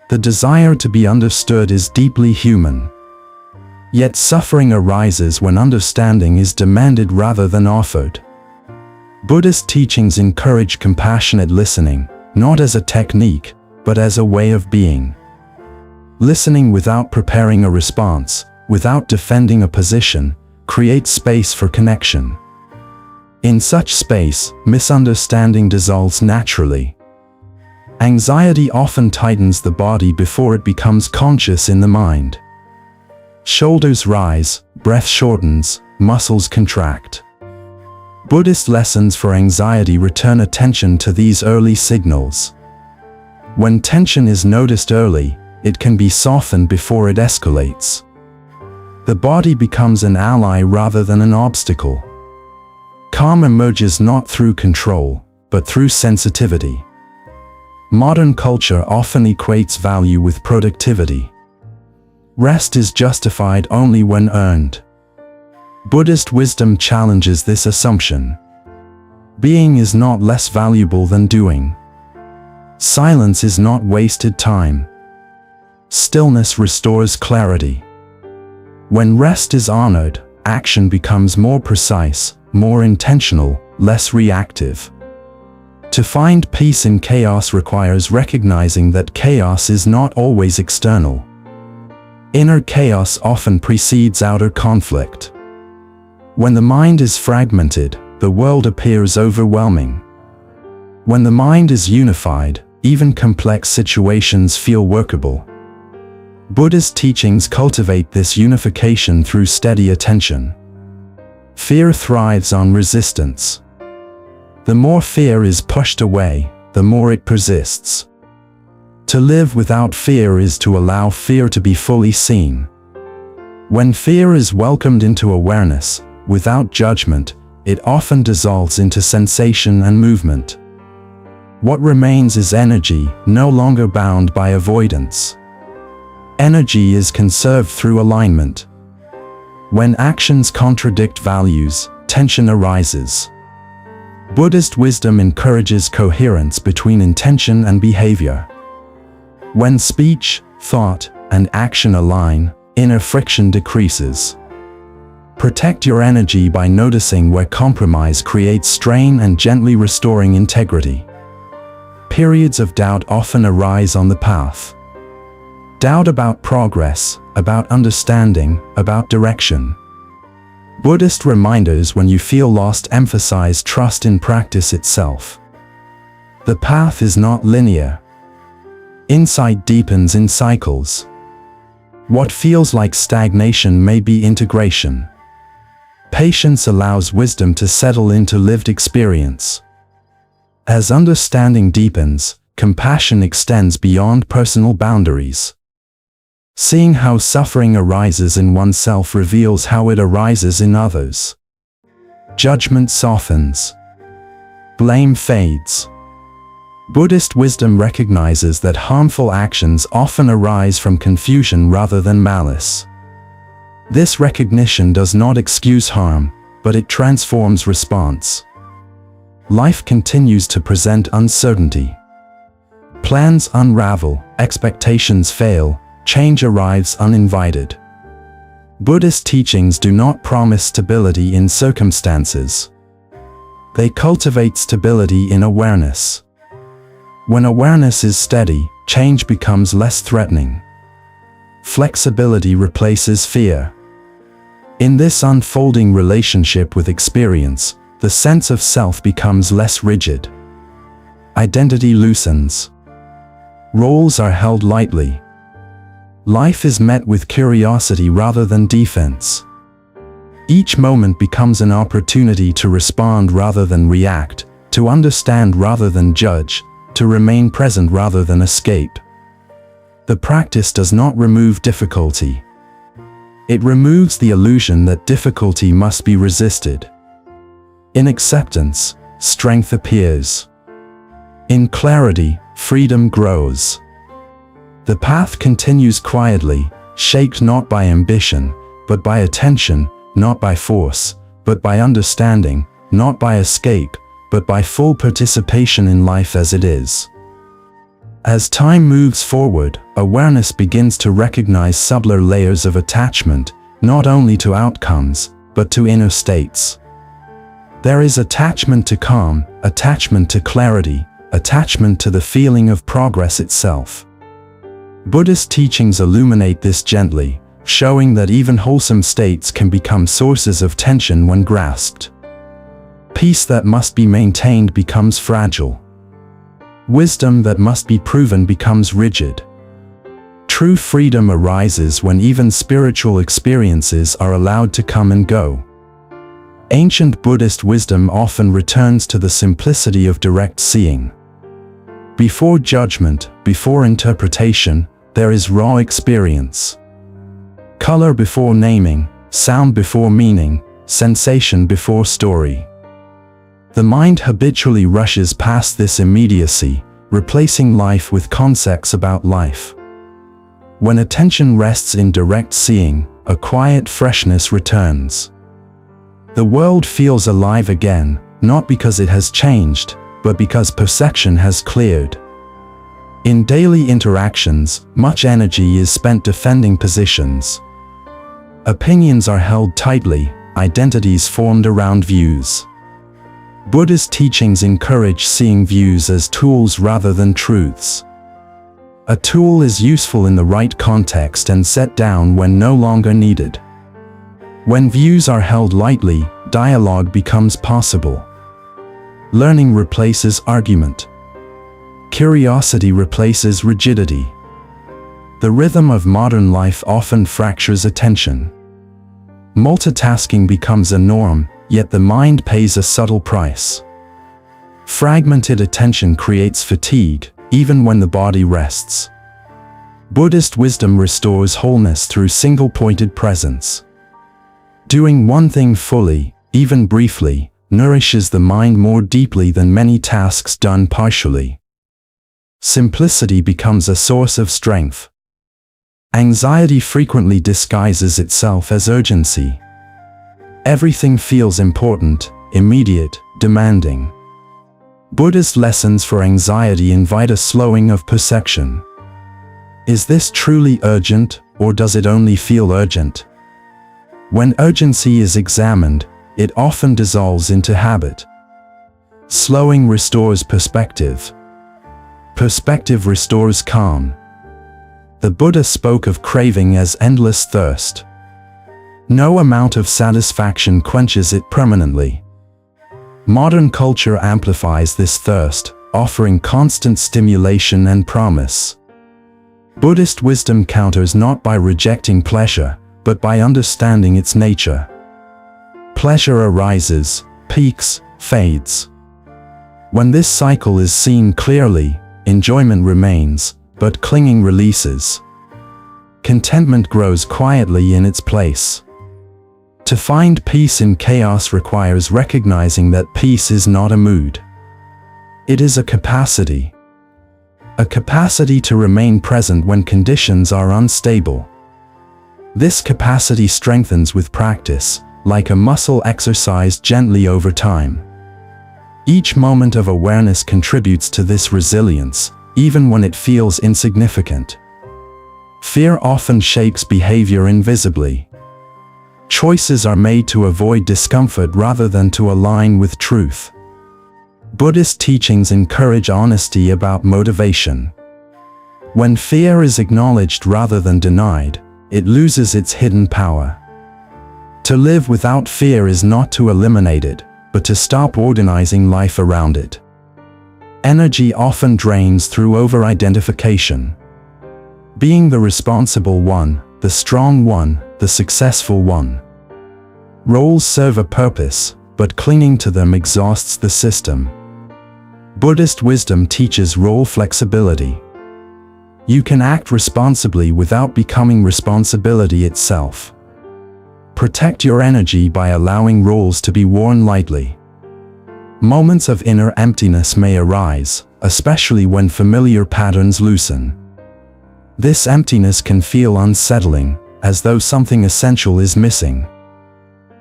Speaker 1: The desire to be understood is deeply human. Yet suffering arises when understanding is demanded rather than offered. Buddhist teachings encourage compassionate listening, not as a technique, but as a way of being. Listening without preparing a response, without defending a position, creates space for connection. In such space, misunderstanding dissolves naturally. Anxiety often tightens the body before it becomes conscious in the mind. Shoulders rise, breath shortens, muscles contract. Buddhist lessons for anxiety return attention to these early signals. When tension is noticed early, it can be softened before it escalates. The body becomes an ally rather than an obstacle. Calm emerges not through control, but through sensitivity. Modern culture often equates value with productivity. Rest is justified only when earned. Buddhist wisdom challenges this assumption. Being is not less valuable than doing. Silence is not wasted time. Stillness restores clarity. When rest is honored, action becomes more precise, more intentional, less reactive. To find peace in chaos requires recognizing that chaos is not always external. Inner chaos often precedes outer conflict. When the mind is fragmented, the world appears overwhelming. When the mind is unified, even complex situations feel workable. Buddhist teachings cultivate this unification through steady attention. Fear thrives on resistance. The more fear is pushed away, the more it persists. To live without fear is to allow fear to be fully seen. When fear is welcomed into awareness, without judgment, it often dissolves into sensation and movement. What remains is energy, no longer bound by avoidance. Energy is conserved through alignment. When actions contradict values, tension arises. Buddhist wisdom encourages coherence between intention and behavior. When speech, thought, and action align, inner friction decreases. Protect your energy by noticing where compromise creates strain and gently restoring integrity. Periods of doubt often arise on the path. Doubt about progress, about understanding, about direction. Buddhist reminders when you feel lost emphasize trust in practice itself. The path is not linear. Insight deepens in cycles. What feels like stagnation may be integration. Patience allows wisdom to settle into lived experience. As understanding deepens, compassion extends beyond personal boundaries. Seeing how suffering arises in oneself reveals how it arises in others. Judgment softens. Blame fades. Buddhist wisdom recognizes that harmful actions often arise from confusion rather than malice. This recognition does not excuse harm, but it transforms response. Life continues to present uncertainty. Plans unravel, expectations fail, change arrives uninvited. Buddhist teachings do not promise stability in circumstances. They cultivate stability in awareness. When awareness is steady, change becomes less threatening. Flexibility replaces fear. In this unfolding relationship with experience, the sense of self becomes less rigid. Identity loosens. Roles are held lightly. Life is met with curiosity rather than defense. Each moment becomes an opportunity to respond rather than react, to understand rather than judge, to remain present rather than escape. The practice does not remove difficulty. It removes the illusion that difficulty must be resisted. In acceptance, strength appears. In clarity, freedom grows. The path continues quietly, shaped not by ambition, but by attention, not by force, but by understanding, not by escape, but by full participation in life as it is. As time moves forward, awareness begins to recognize subtler layers of attachment, not only to outcomes, but to inner states. There is attachment to calm, attachment to clarity, attachment to the feeling of progress itself. Buddhist teachings illuminate this gently, showing that even wholesome states can become sources of tension when grasped. Peace that must be maintained becomes fragile. Wisdom that must be proven becomes rigid. True freedom arises when even spiritual experiences are allowed to come and go. Ancient Buddhist wisdom often returns to the simplicity of direct seeing. Before judgment, before interpretation, there is raw experience. Color before naming, sound before meaning, sensation before story. The mind habitually rushes past this immediacy, replacing life with concepts about life. When attention rests in direct seeing, a quiet freshness returns. The world feels alive again, not because it has changed, but because perception has cleared. In daily interactions, much energy is spent defending positions. Opinions are held tightly, identities formed around views. Buddhist teachings encourage seeing views as tools rather than truths. A tool is useful in the right context and set down when no longer needed. When views are held lightly, dialogue becomes possible. Learning replaces argument. Curiosity replaces rigidity. The rhythm of modern life often fractures attention. Multitasking becomes a norm, yet the mind pays a subtle price. Fragmented attention creates fatigue, even when the body rests. Buddhist wisdom restores wholeness through single-pointed presence. Doing one thing fully, even briefly, nourishes the mind more deeply than many tasks done partially. Simplicity becomes a source of strength. Anxiety frequently disguises itself as urgency. Everything feels important, immediate, demanding. Buddhist lessons for anxiety invite a slowing of perception. Is this truly urgent, or does it only feel urgent? When urgency is examined, it often dissolves into habit. Slowing restores perspective. Perspective restores calm. The Buddha spoke of craving as endless thirst. No amount of satisfaction quenches it permanently. Modern culture amplifies this thirst, offering constant stimulation and promise. Buddhist wisdom counters not by rejecting pleasure, but by understanding its nature. Pleasure arises, peaks, fades. When this cycle is seen clearly, enjoyment remains, but clinging releases. Contentment grows quietly in its place. To find peace in chaos requires recognizing that peace is not a mood. It is a capacity. A capacity to remain present when conditions are unstable. This capacity strengthens with practice, like a muscle exercised gently over time. Each moment of awareness contributes to this resilience, even when it feels insignificant. Fear often shapes behavior invisibly. Choices are made to avoid discomfort rather than to align with truth. Buddhist teachings encourage honesty about motivation. When fear is acknowledged rather than denied, it loses its hidden power. To live without fear is not to eliminate it, but to stop organizing life around it. Energy often drains through over-identification. Being the responsible one, the strong one, the successful one. Roles serve a purpose, but clinging to them exhausts the system. Buddhist wisdom teaches role flexibility. You can act responsibly without becoming responsibility itself. Protect your energy by allowing roles to be worn lightly. Moments of inner emptiness may arise, especially when familiar patterns loosen. This emptiness can feel unsettling, as though something essential is missing.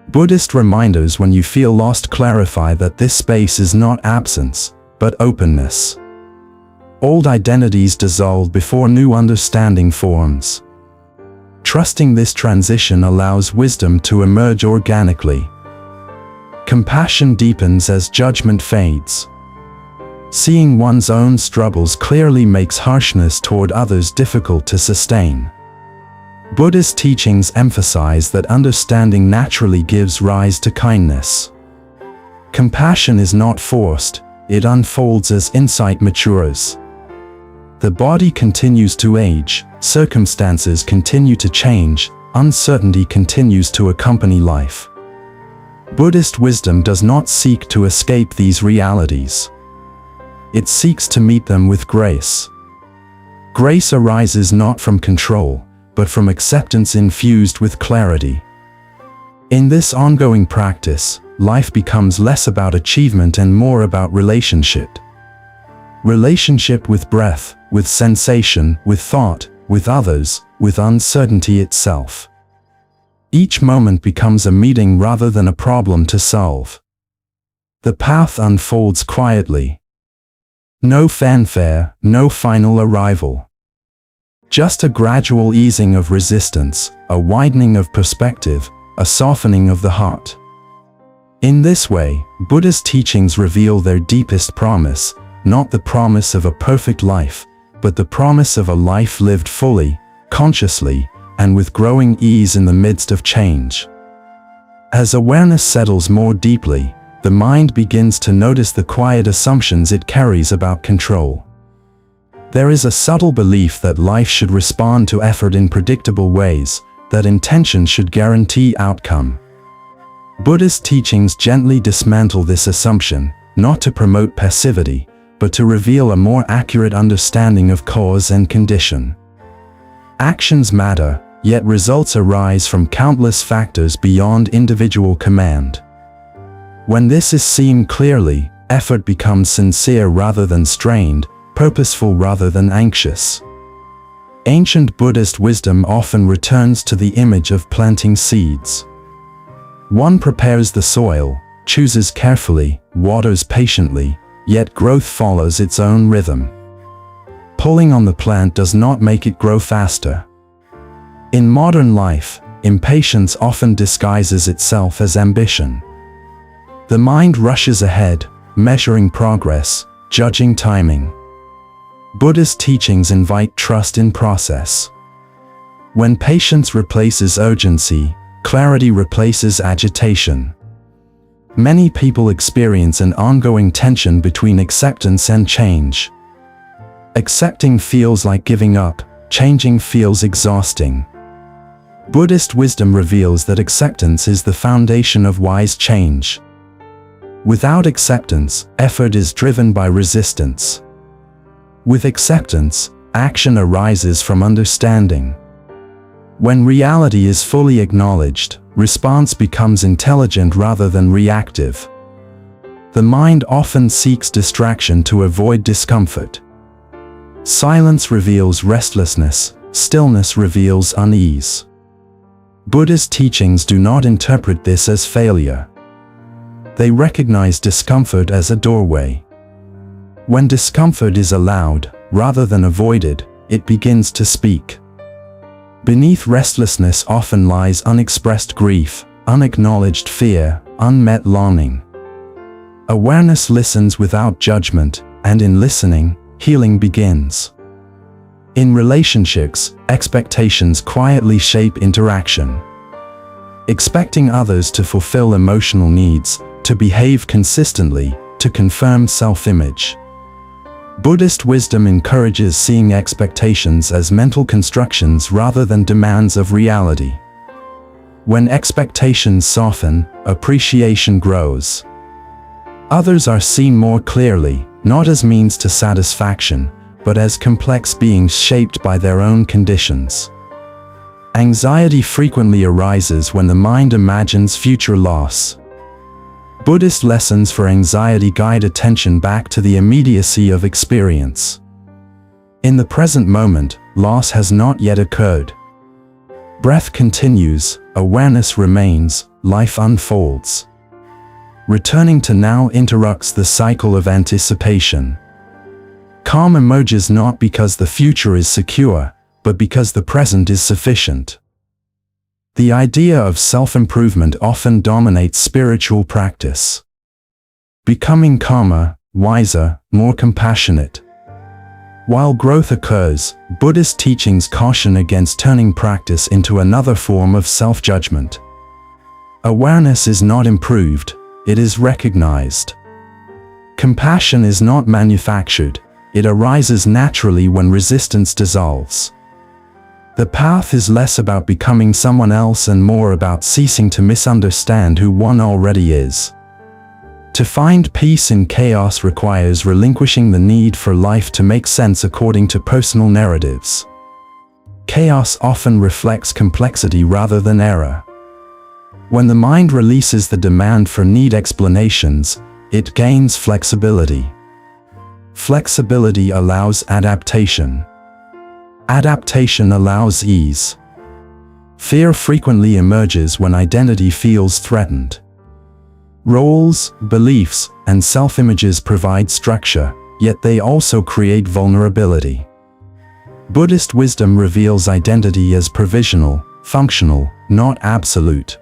Speaker 1: Buddhist reminders when you feel lost clarify that this space is not absence, but openness. Old identities dissolve before new understanding forms. Trusting this transition allows wisdom to emerge organically. Compassion deepens as judgment fades. Seeing one's own struggles clearly makes harshness toward others difficult to sustain. Buddhist teachings emphasize that understanding naturally gives rise to kindness. Compassion is not forced, it unfolds as insight matures. The body continues to age, circumstances continue to change, uncertainty continues to accompany life. Buddhist wisdom does not seek to escape these realities. It seeks to meet them with grace. Grace arises not from control, but from acceptance infused with clarity. In this ongoing practice, life becomes less about achievement and more about relationship. Relationship with breath, with sensation, with thought, with others, with uncertainty itself. Each moment becomes a meeting rather than a problem to solve. The path unfolds quietly. No fanfare, no final arrival. Just a gradual easing of resistance, a widening of perspective, a softening of the heart. In this way, Buddhist teachings reveal their deepest promise, not the promise of a perfect life, but the promise of a life lived fully, consciously, and with growing ease in the midst of change. As awareness settles more deeply, the mind begins to notice the quiet assumptions it carries about control. There is a subtle belief that life should respond to effort in predictable ways, that intention should guarantee outcome. Buddhist teachings gently dismantle this assumption, not to promote passivity, but to reveal a more accurate understanding of cause and condition. Actions matter, yet results arise from countless factors beyond individual command. When this is seen clearly, effort becomes sincere rather than strained, purposeful rather than anxious. Ancient Buddhist wisdom often returns to the image of planting seeds. One prepares the soil, chooses carefully, waters patiently, yet growth follows its own rhythm. Pulling on the plant does not make it grow faster. In modern life, impatience often disguises itself as ambition. The mind rushes ahead, measuring progress, judging timing. Buddhist teachings invite trust in process. When patience replaces urgency, clarity replaces agitation. Many people experience an ongoing tension between acceptance and change. Accepting feels like giving up, changing feels exhausting. Buddhist wisdom reveals that acceptance is the foundation of wise change. Without acceptance, effort is driven by resistance. With acceptance, action arises from understanding. When reality is fully acknowledged, response becomes intelligent rather than reactive. The mind often seeks distraction to avoid discomfort. Silence reveals restlessness, stillness reveals unease. Buddhist teachings do not interpret this as failure. They recognize discomfort as a doorway. When discomfort is allowed, rather than avoided, it begins to speak. Beneath restlessness often lies unexpressed grief, unacknowledged fear, unmet longing. Awareness listens without judgment, and in listening, healing begins. In relationships, expectations quietly shape interaction. Expecting others to fulfill emotional needs, to behave consistently, to confirm self-image. Buddhist wisdom encourages seeing expectations as mental constructions rather than demands of reality. When expectations soften, appreciation grows. Others are seen more clearly, not as means to satisfaction, but as complex beings shaped by their own conditions. Anxiety frequently arises when the mind imagines future loss. Buddhist lessons for anxiety guide attention back to the immediacy of experience. In the present moment, loss has not yet occurred. Breath continues, awareness remains, life unfolds. Returning to now interrupts the cycle of anticipation. Calm emerges not because the future is secure, but because the present is sufficient. The idea of self-improvement often dominates spiritual practice. Becoming calmer, wiser, more compassionate. While growth occurs, Buddhist teachings caution against turning practice into another form of self-judgment. Awareness is not improved, it is recognized. Compassion is not manufactured, it arises naturally when resistance dissolves. The path is less about becoming someone else and more about ceasing to misunderstand who one already is. To find peace in chaos requires relinquishing the need for life to make sense according to personal narratives. Chaos often reflects complexity rather than error. When the mind releases the demand for neat explanations, it gains flexibility. Flexibility allows adaptation. Adaptation allows ease. Fear frequently emerges when identity feels threatened. Roles, beliefs, and self-images provide structure, yet they also create vulnerability. Buddhist wisdom reveals identity as provisional, functional, not absolute.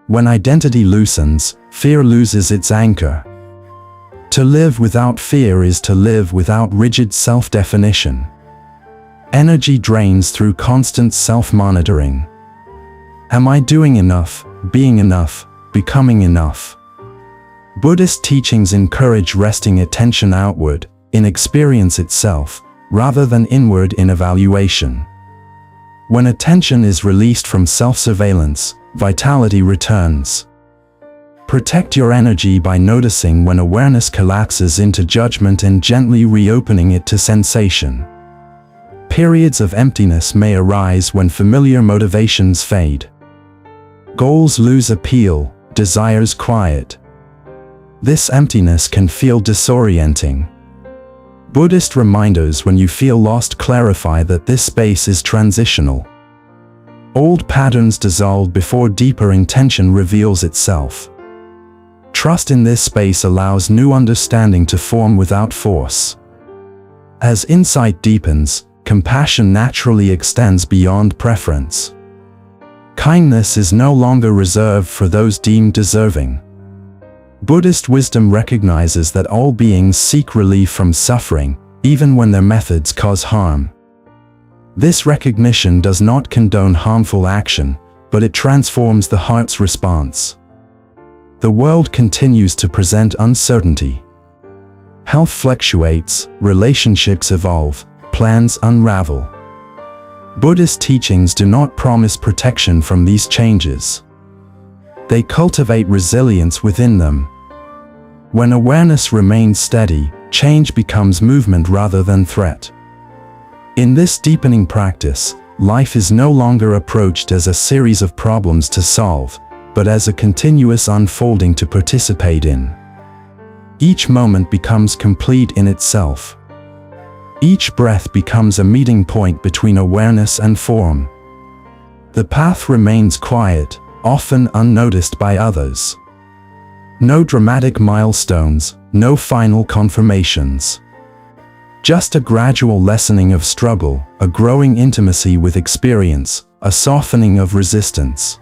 Speaker 1: When identity loosens, fear loses its anchor. To live without fear is to live without rigid self-definition. Energy drains through constant self-monitoring. Am I doing enough, being enough, becoming enough? Buddhist teachings encourage resting attention outward, in experience itself, rather than inward in evaluation. When attention is released from self-surveillance, vitality returns. Protect your energy by noticing when awareness collapses into judgment and gently reopening it to sensation. Periods of emptiness may arise when familiar motivations fade. Goals lose appeal, desires quiet. This emptiness can feel disorienting. Buddhist reminders when you feel lost clarify that this space is transitional. Old patterns dissolve before deeper intention reveals itself. Trust in this space allows new understanding to form without force. As insight deepens, compassion naturally extends beyond preference. Kindness is no longer reserved for those deemed deserving. Buddhist wisdom recognizes that all beings seek relief from suffering, even when their methods cause harm. This recognition does not condone harmful action, but it transforms the heart's response. The world continues to present uncertainty. Health fluctuates, relationships evolve, plans unravel. Buddhist teachings do not promise protection from these changes. They cultivate resilience within them. When awareness remains steady, change becomes movement rather than threat. In this deepening practice, life is no longer approached as a series of problems to solve, but as a continuous unfolding to participate in. Each moment becomes complete in itself. Each breath becomes a meeting point between awareness and form. The path remains quiet, often unnoticed by others. No dramatic milestones, no final confirmations. Just a gradual lessening of struggle, a growing intimacy with experience, a softening of resistance.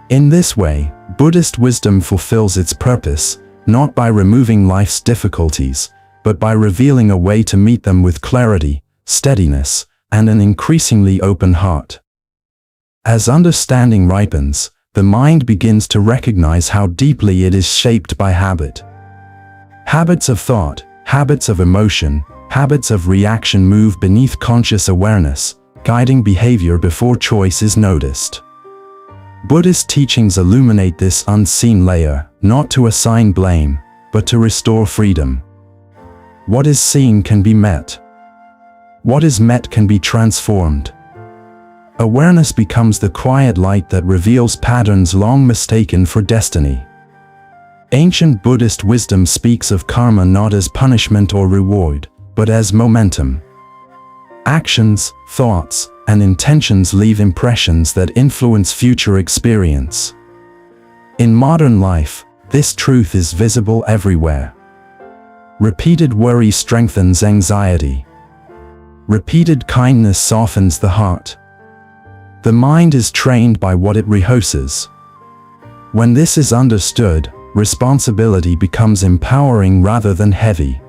Speaker 1: In this way, Buddhist wisdom fulfills its purpose, not by removing life's difficulties, but by revealing a way to meet them with clarity, steadiness, and an increasingly open heart. As understanding ripens, the mind begins to recognize how deeply it is shaped by habit. Habits of thought, habits of emotion, habits of reaction move beneath conscious awareness, guiding behavior before choice is noticed. Buddhist teachings illuminate this unseen layer, not to assign blame, but to restore freedom. What is seen can be met. What is met can be transformed. Awareness becomes the quiet light that reveals patterns long mistaken for destiny. Ancient Buddhist wisdom speaks of karma not as punishment or reward, but as momentum. Actions, thoughts, and intentions leave impressions that influence future experience. In modern life, this truth is visible everywhere. Repeated worry strengthens anxiety. Repeated kindness softens the heart. The mind is trained by what it rehearses. When this is understood, responsibility becomes empowering rather than heavy.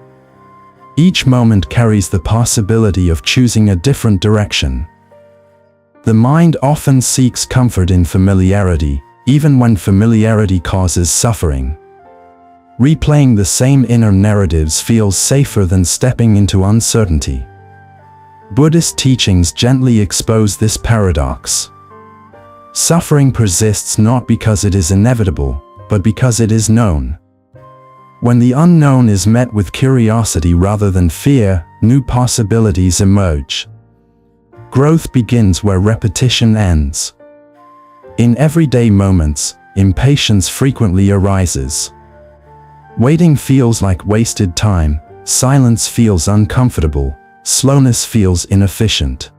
Speaker 1: Each moment carries the possibility of choosing a different direction. The mind often seeks comfort in familiarity, even when familiarity causes suffering. Replaying the same inner narratives feels safer than stepping into uncertainty. Buddhist teachings gently expose this paradox. Suffering persists not because it is inevitable, but because it is known. When the unknown is met with curiosity rather than fear, new possibilities emerge. Growth begins where repetition ends. In everyday moments, impatience frequently arises. Waiting feels like wasted time, silence feels uncomfortable, slowness feels inefficient.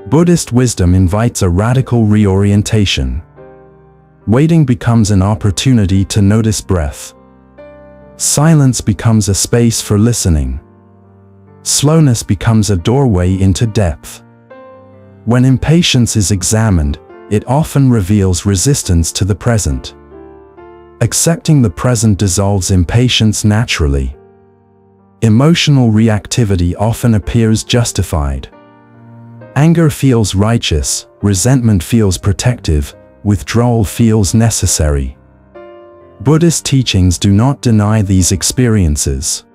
Speaker 1: Buddhist wisdom invites a radical reorientation. Waiting becomes an opportunity to notice breath. Silence becomes a space for listening. Slowness becomes a doorway into depth. When impatience is examined, it often reveals resistance to the present. Accepting the present dissolves impatience naturally. Emotional reactivity often appears justified. Anger feels righteous, resentment feels protective, withdrawal feels necessary. Buddhist teachings do not deny these experiences.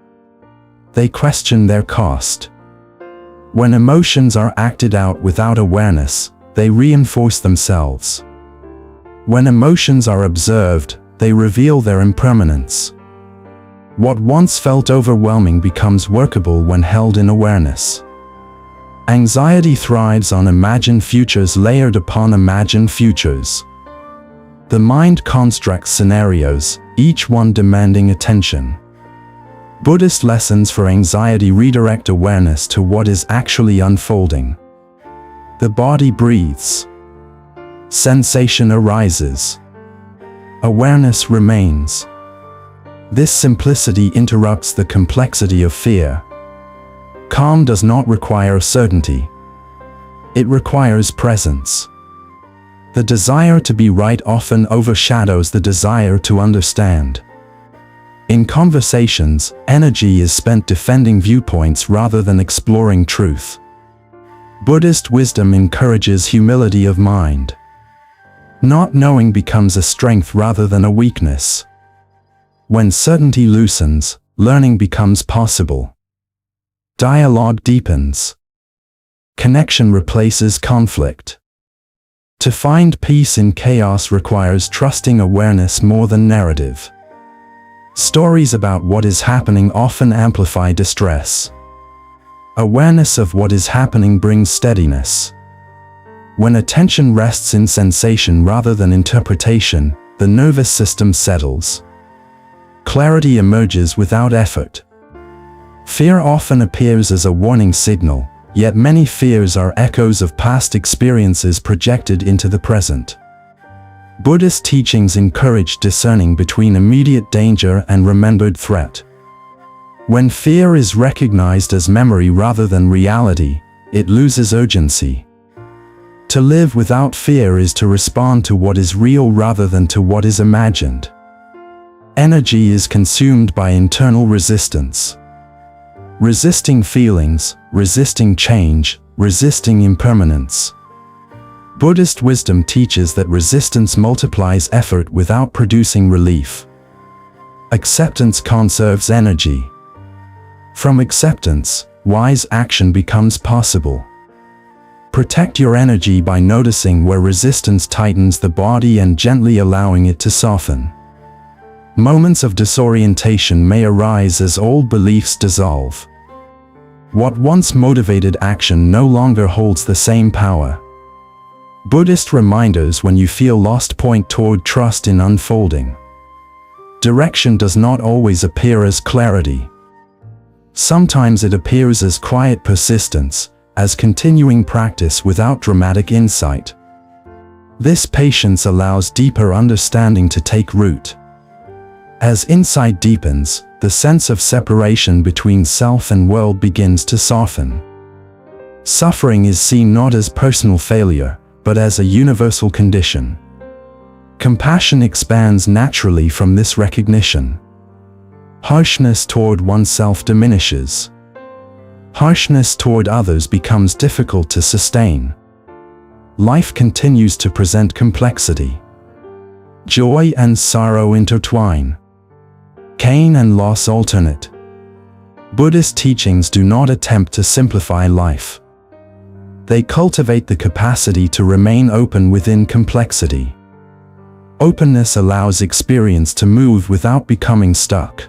Speaker 1: They question their cost. When emotions are acted out without awareness, they reinforce themselves. When emotions are observed, they reveal their impermanence. What once felt overwhelming becomes workable when held in awareness. Anxiety thrives on imagined futures layered upon imagined futures. The mind constructs scenarios, each one demanding attention. Buddhist lessons for anxiety redirect awareness to what is actually unfolding. The body breathes. Sensation arises. Awareness remains. This simplicity interrupts the complexity of fear. Calm does not require certainty. It requires presence. The desire to be right often overshadows the desire to understand. In conversations, energy is spent defending viewpoints rather than exploring truth. Buddhist wisdom encourages humility of mind. Not knowing becomes a strength rather than a weakness. When certainty loosens, learning becomes possible. Dialogue deepens. Connection replaces conflict. To find peace in chaos requires trusting awareness more than narrative. Stories about what is happening often amplify distress. Awareness of what is happening brings steadiness. When attention rests in sensation rather than interpretation, the nervous system settles. Clarity emerges without effort. Fear often appears as a warning signal, yet many fears are echoes of past experiences projected into the present. Buddhist teachings encourage discerning between immediate danger and remembered threat. When fear is recognized as memory rather than reality, it loses urgency. To live without fear is to respond to what is real rather than to what is imagined. Energy is consumed by internal resistance. Resisting feelings, resisting change, resisting impermanence. Buddhist wisdom teaches that resistance multiplies effort without producing relief. Acceptance conserves energy. From acceptance, wise action becomes possible. Protect your energy by noticing where resistance tightens the body and gently allowing it to soften. Moments of disorientation may arise as old beliefs dissolve. What once motivated action no longer holds the same power. Buddhist reminders when you feel lost point toward trust in unfolding. Direction does not always appear as clarity. Sometimes it appears as quiet persistence, as continuing practice without dramatic insight. This patience allows deeper understanding to take root. As insight deepens, the sense of separation between self and world begins to soften. Suffering is seen not as personal failure, but as a universal condition. Compassion expands naturally from this recognition. Harshness toward oneself diminishes. Harshness toward others becomes difficult to sustain. Life continues to present complexity. Joy and sorrow intertwine. Gain and loss alternate. Buddhist teachings do not attempt to simplify life. They cultivate the capacity to remain open within complexity. Openness allows experience to move without becoming stuck.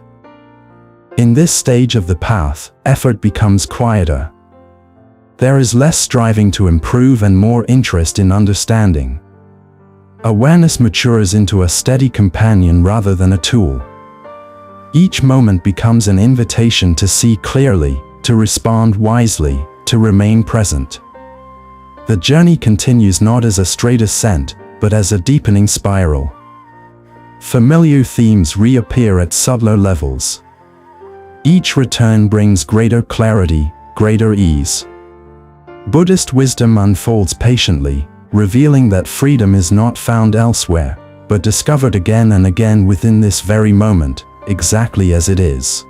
Speaker 1: In this stage of the path, effort becomes quieter. There is less striving to improve and more interest in understanding. Awareness matures into a steady companion rather than a tool. Each moment becomes an invitation to see clearly, to respond wisely, to remain present. The journey continues not as a straight ascent, but as a deepening spiral. Familiar themes reappear at subtler levels. Each return brings greater clarity, greater ease. Buddhist wisdom unfolds patiently, revealing that freedom is not found elsewhere, but discovered again and again within this very moment, exactly as it is.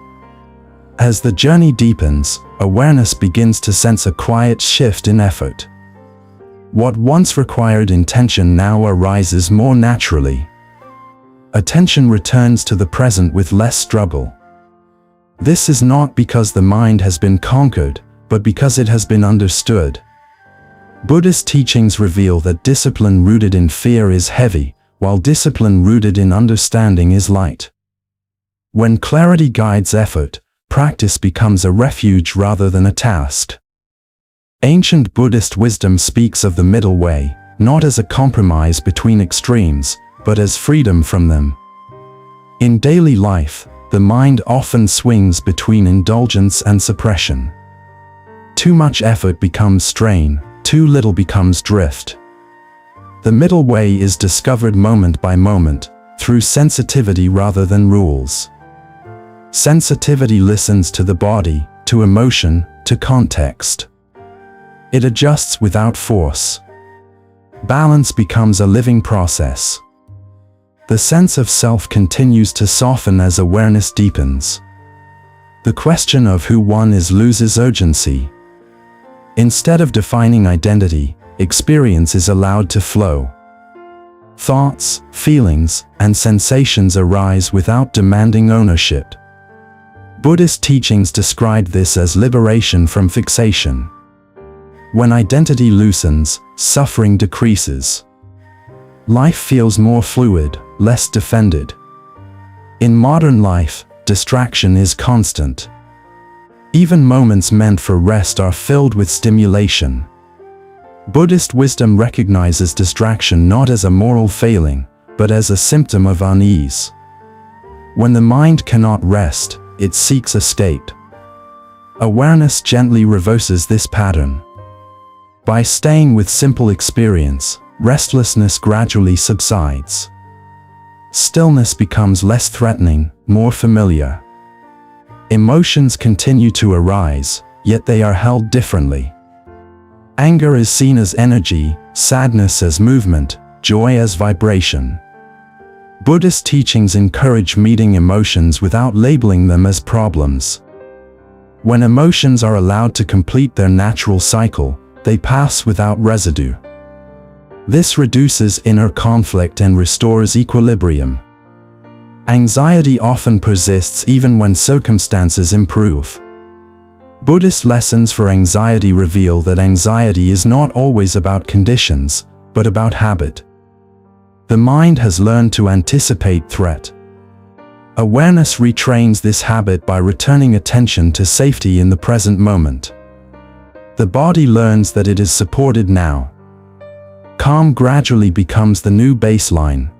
Speaker 1: As the journey deepens, awareness begins to sense a quiet shift in effort. What once required intention now arises more naturally. Attention returns to the present with less struggle. This is not because the mind has been conquered, but because it has been understood. Buddhist teachings reveal that discipline rooted in fear is heavy, while discipline rooted in understanding is light. When clarity guides effort, practice becomes a refuge rather than a task. Ancient Buddhist wisdom speaks of the middle way, not as a compromise between extremes, but as freedom from them. In daily life, the mind often swings between indulgence and suppression. Too much effort becomes strain, too little becomes drift. The middle way is discovered moment by moment, through sensitivity rather than rules. Sensitivity listens to the body, to emotion, to context. It adjusts without force. Balance becomes a living process. The sense of self continues to soften as awareness deepens. The question of who one is loses urgency. Instead of defining identity, experience is allowed to flow. Thoughts, feelings, and sensations arise without demanding ownership. Buddhist teachings describe this as liberation from fixation. When identity loosens, suffering decreases. Life feels more fluid, less defended. In modern life, distraction is constant. Even moments meant for rest are filled with stimulation. Buddhist wisdom recognizes distraction not as a moral failing, but as a symptom of unease. When the mind cannot rest, it seeks escape. Awareness gently reverses this pattern. By staying with simple experience, restlessness gradually subsides. Stillness becomes less threatening, more familiar. Emotions continue to arise, yet they are held differently. Anger is seen as energy, sadness as movement, joy as vibration. Buddhist teachings encourage meeting emotions without labeling them as problems. When emotions are allowed to complete their natural cycle, they pass without residue. This reduces inner conflict and restores equilibrium. Anxiety often persists even when circumstances improve. Buddhist lessons for anxiety reveal that anxiety is not always about conditions, but about habit. The mind has learned to anticipate threat. Awareness retrains this habit by returning attention to safety in the present moment. The body learns that it is supported now. Calm gradually becomes the new baseline.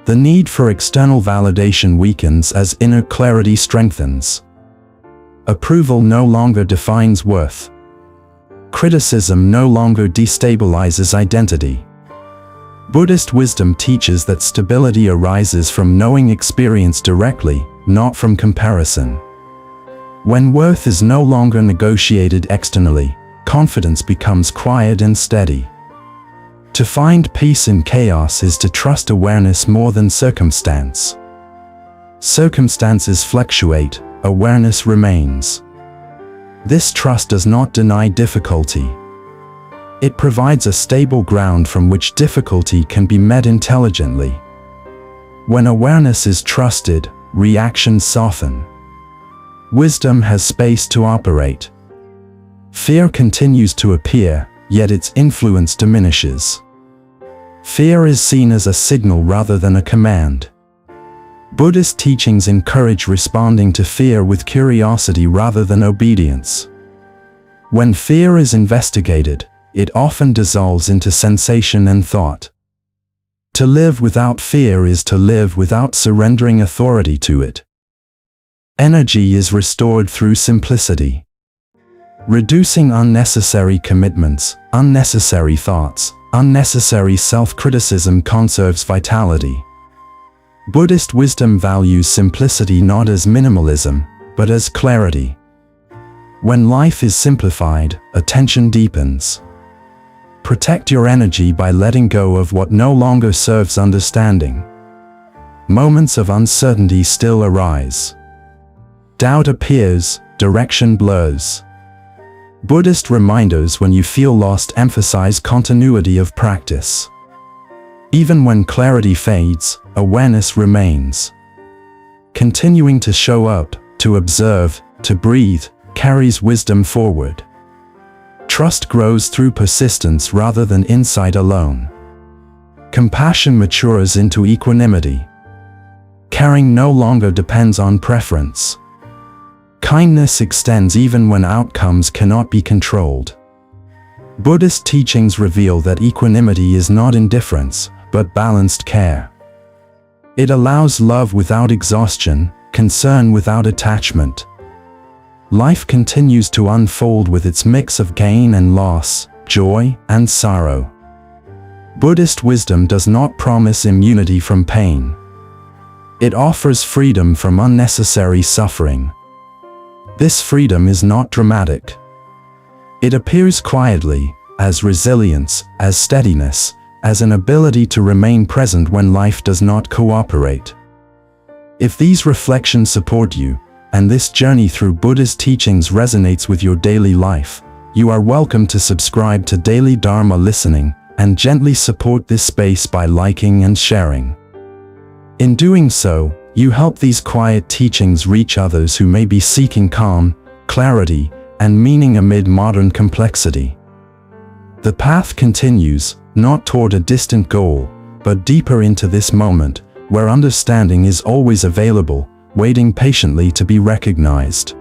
Speaker 1: The need for external validation weakens as inner clarity strengthens. Approval no longer defines worth. Criticism no longer destabilizes identity. Buddhist wisdom teaches that stability arises from knowing experience directly, not from comparison. When worth is no longer negotiated externally, confidence becomes quiet and steady. To find peace in chaos is to trust awareness more than circumstance. Circumstances fluctuate, awareness remains. This trust does not deny difficulty. It provides a stable ground from which difficulty can be met intelligently. When awareness is trusted, reactions soften. Wisdom has space to operate. Fear continues to appear, yet its influence diminishes. Fear is seen as a signal rather than a command. Buddhist teachings encourage responding to fear with curiosity rather than obedience. When fear is investigated, it often dissolves into sensation and thought. To live without fear is to live without surrendering authority to it. Energy is restored through simplicity. Reducing unnecessary commitments, unnecessary thoughts, unnecessary self-criticism conserves vitality. Buddhist wisdom values simplicity not as minimalism, but as clarity. When life is simplified, attention deepens. Protect your energy by letting go of what no longer serves understanding. Moments of uncertainty still arise. Doubt appears, direction blurs. Buddhist reminders when you feel lost emphasize continuity of practice. Even when clarity fades, awareness remains. Continuing to show up, to observe, to breathe, carries wisdom forward. Trust grows through persistence rather than insight alone. Compassion matures into equanimity. Caring no longer depends on preference. Kindness extends even when outcomes cannot be controlled. Buddhist teachings reveal that equanimity is not indifference, but balanced care. It allows love without exhaustion, concern without attachment. Life continues to unfold with its mix of gain and loss, joy and sorrow. Buddhist wisdom does not promise immunity from pain. It offers freedom from unnecessary suffering. This freedom is not dramatic. It appears quietly, as resilience, as steadiness, as an ability to remain present when life does not cooperate. If these reflections support you, and this journey through Buddhist teachings resonates with your daily life, you are welcome to subscribe to Daily Dharma Listening and gently support this space by liking and sharing. In doing so, you help these quiet teachings reach others who may be seeking calm, clarity, and meaning amid modern complexity. The path continues, not toward a distant goal, but deeper into this moment, where understanding is always available, waiting patiently to be recognized.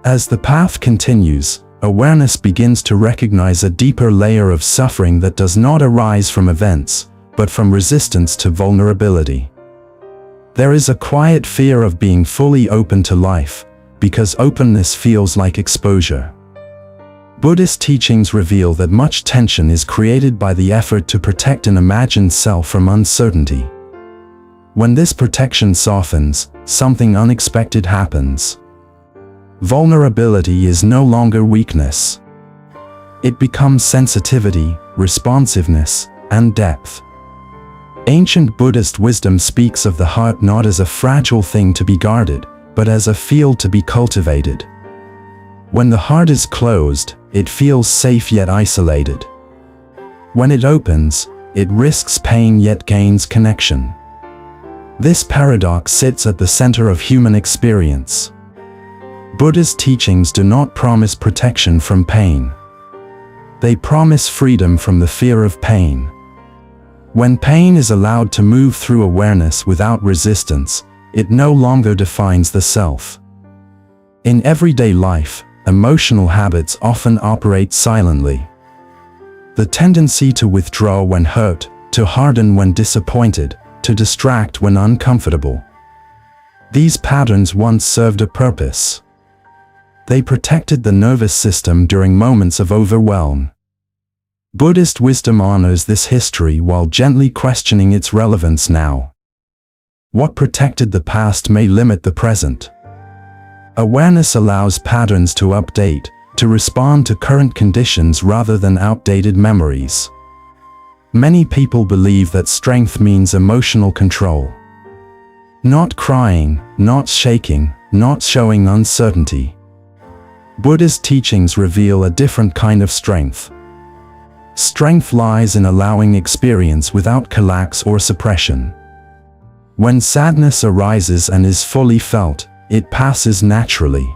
Speaker 1: As the path continues, awareness begins to recognize a deeper layer of suffering that does not arise from events, but from resistance to vulnerability. There is a quiet fear of being fully open to life, because openness feels like exposure. Buddhist teachings reveal that much tension is created by the effort to protect an imagined self from uncertainty. When this protection softens, something unexpected happens. Vulnerability is no longer weakness. It becomes sensitivity, responsiveness, and depth. Ancient Buddhist wisdom speaks of the heart not as a fragile thing to be guarded, but as a field to be cultivated. When the heart is closed, it feels safe yet isolated. When it opens, it risks pain yet gains connection. This paradox sits at the center of human experience. Buddhist teachings do not promise protection from pain. They promise freedom from the fear of pain. When pain is allowed to move through awareness without resistance, it no longer defines the self. In everyday life, emotional habits often operate silently. The tendency to withdraw when hurt, to harden when disappointed, to distract when uncomfortable. These patterns once served a purpose. They protected the nervous system during moments of overwhelm. Buddhist wisdom honors this history while gently questioning its relevance now. What protected the past may limit the present. Awareness allows patterns to update, to respond to current conditions rather than outdated memories. Many people believe that strength means emotional control. Not crying, not shaking, not showing uncertainty. Buddhist teachings reveal a different kind of strength. Strength lies in allowing experience without collapse or suppression. When sadness arises and is fully felt, it passes naturally.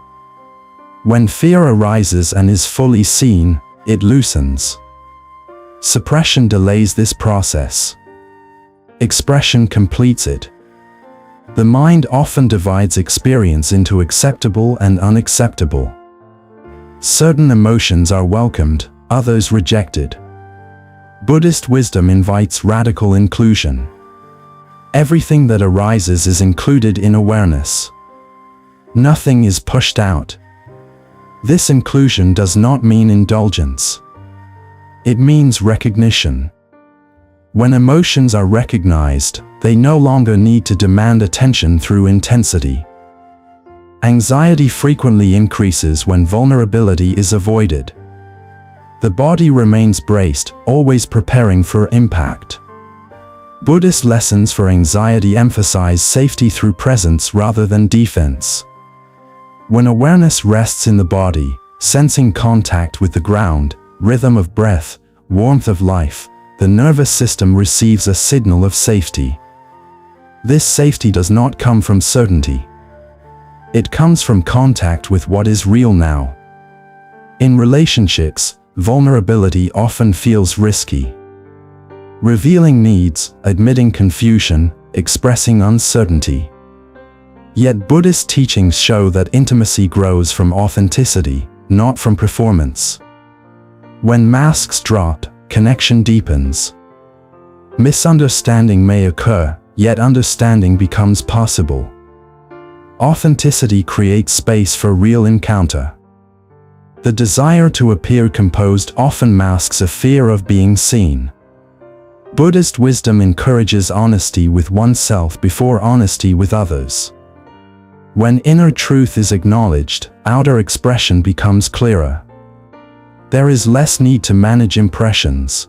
Speaker 1: When fear arises and is fully seen, it loosens. Suppression delays this process. Expression completes it. The mind often divides experience into acceptable and unacceptable. Certain emotions are welcomed, others rejected. Buddhist wisdom invites radical inclusion. Everything that arises is included in awareness. Nothing is pushed out. This inclusion does not mean indulgence. It means recognition. When emotions are recognized, they no longer need to demand attention through intensity. Anxiety frequently increases when vulnerability is avoided. The body remains braced, always preparing for impact. Buddhist lessons for anxiety emphasize safety through presence rather than defense. When awareness rests in the body, sensing contact with the ground, rhythm of breath, warmth of life, the nervous system receives a signal of safety. This safety does not come from certainty. It comes from contact with what is real now. In relationships, vulnerability often feels risky. Revealing needs, admitting confusion, expressing uncertainty. Yet Buddhist teachings show that intimacy grows from authenticity, not from performance. When masks drop, connection deepens. Misunderstanding may occur, yet understanding becomes possible. Authenticity creates space for real encounter. The desire to appear composed often masks a fear of being seen. Buddhist wisdom encourages honesty with oneself before honesty with others. When inner truth is acknowledged, outer expression becomes clearer. There is less need to manage impressions.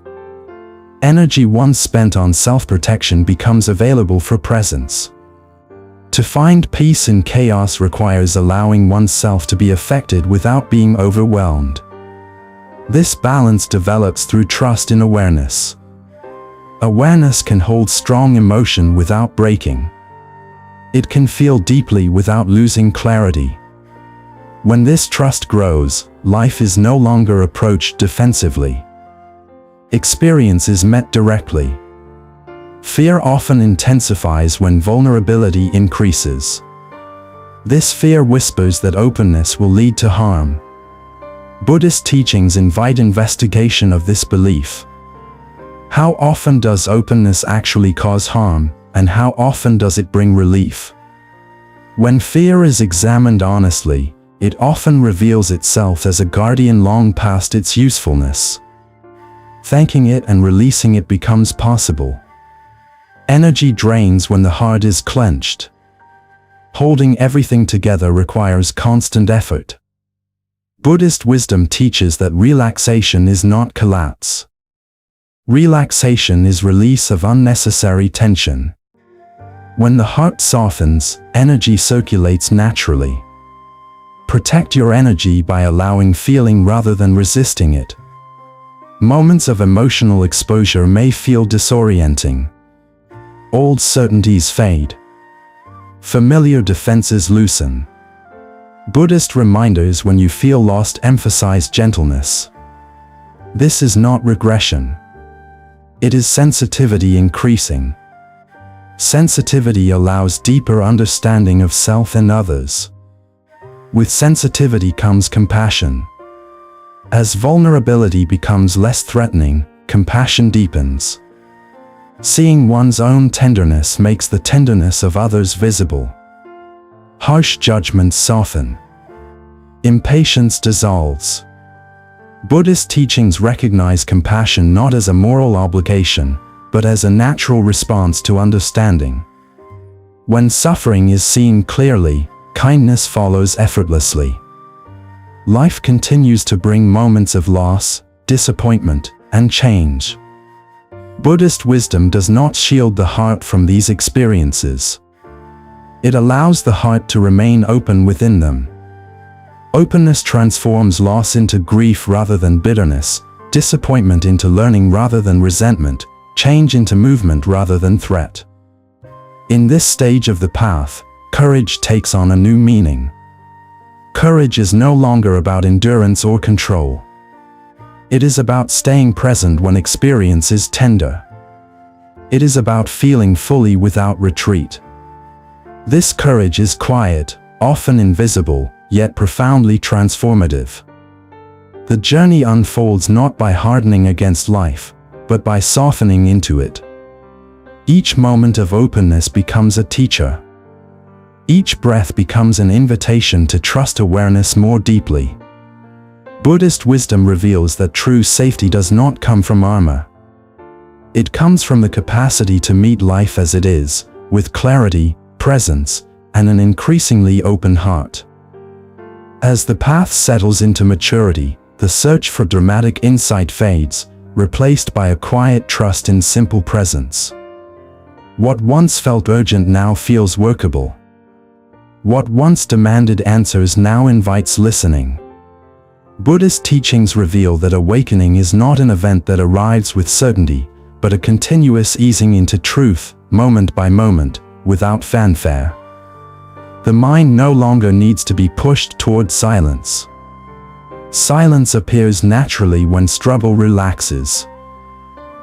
Speaker 1: Energy once spent on self-protection becomes available for presence. To find peace in chaos requires allowing oneself to be affected without being overwhelmed. This balance develops through trust in awareness. Awareness can hold strong emotion without breaking. It can feel deeply without losing clarity. When this trust grows, life is no longer approached defensively. Experience is met directly. Fear often intensifies when vulnerability increases. This fear whispers that openness will lead to harm. Buddhist teachings invite investigation of this belief. How often does openness actually cause harm, and how often does it bring relief? When fear is examined honestly, it often reveals itself as a guardian long past its usefulness. Thanking it and releasing it becomes possible. Energy drains when the heart is clenched. Holding everything together requires constant effort. Buddhist wisdom teaches that relaxation is not collapse. Relaxation is release of unnecessary tension. When the heart softens, energy circulates naturally. Protect your energy by allowing feeling rather than resisting it. Moments of emotional exposure may feel disorienting. Old certainties fade. Familiar defenses loosen. Buddhist reminders when you feel lost emphasize gentleness. This is not regression. It is sensitivity increasing. Sensitivity allows deeper understanding of self and others. With sensitivity comes compassion. As vulnerability becomes less threatening, compassion deepens. Seeing one's own tenderness makes the tenderness of others visible. Harsh judgments soften. Impatience dissolves. Buddhist teachings recognize compassion not as a moral obligation, but as a natural response to understanding. When suffering is seen clearly, kindness follows effortlessly. Life continues to bring moments of loss, disappointment, and change. Buddhist wisdom does not shield the heart from these experiences. It allows the heart to remain open within them. Openness transforms loss into grief rather than bitterness, disappointment into learning rather than resentment, change into movement rather than threat. In this stage of the path, courage takes on a new meaning. Courage is no longer about endurance or control. It is about staying present when experience is tender. It is about feeling fully without retreat. This courage is quiet, often invisible, yet profoundly transformative. The journey unfolds not by hardening against life, but by softening into it. Each moment of openness becomes a teacher. Each breath becomes an invitation to trust awareness more deeply. Buddhist wisdom reveals that true safety does not come from armor. It comes from the capacity to meet life as it is, with clarity, presence, and an increasingly open heart. As the path settles into maturity, the search for dramatic insight fades, replaced by a quiet trust in simple presence. What once felt urgent now feels workable. What once demanded answers now invites listening. Buddhist teachings reveal that awakening is not an event that arrives with certainty, but a continuous easing into truth, moment by moment, without fanfare. The mind no longer needs to be pushed toward silence. Silence appears naturally when struggle relaxes.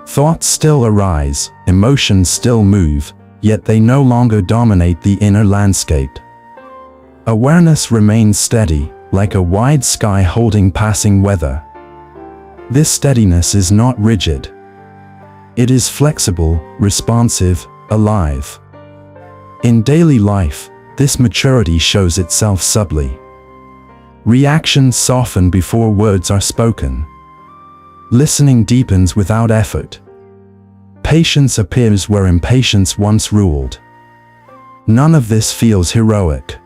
Speaker 1: Thoughts still arise, emotions still move, yet they no longer dominate the inner landscape. Awareness remains steady, like a wide sky holding passing weather. This steadiness is not rigid. It is flexible, responsive, alive. In daily life, this maturity shows itself subtly. Reactions soften before words are spoken. Listening deepens without effort. Patience appears where impatience once ruled. None of this feels heroic.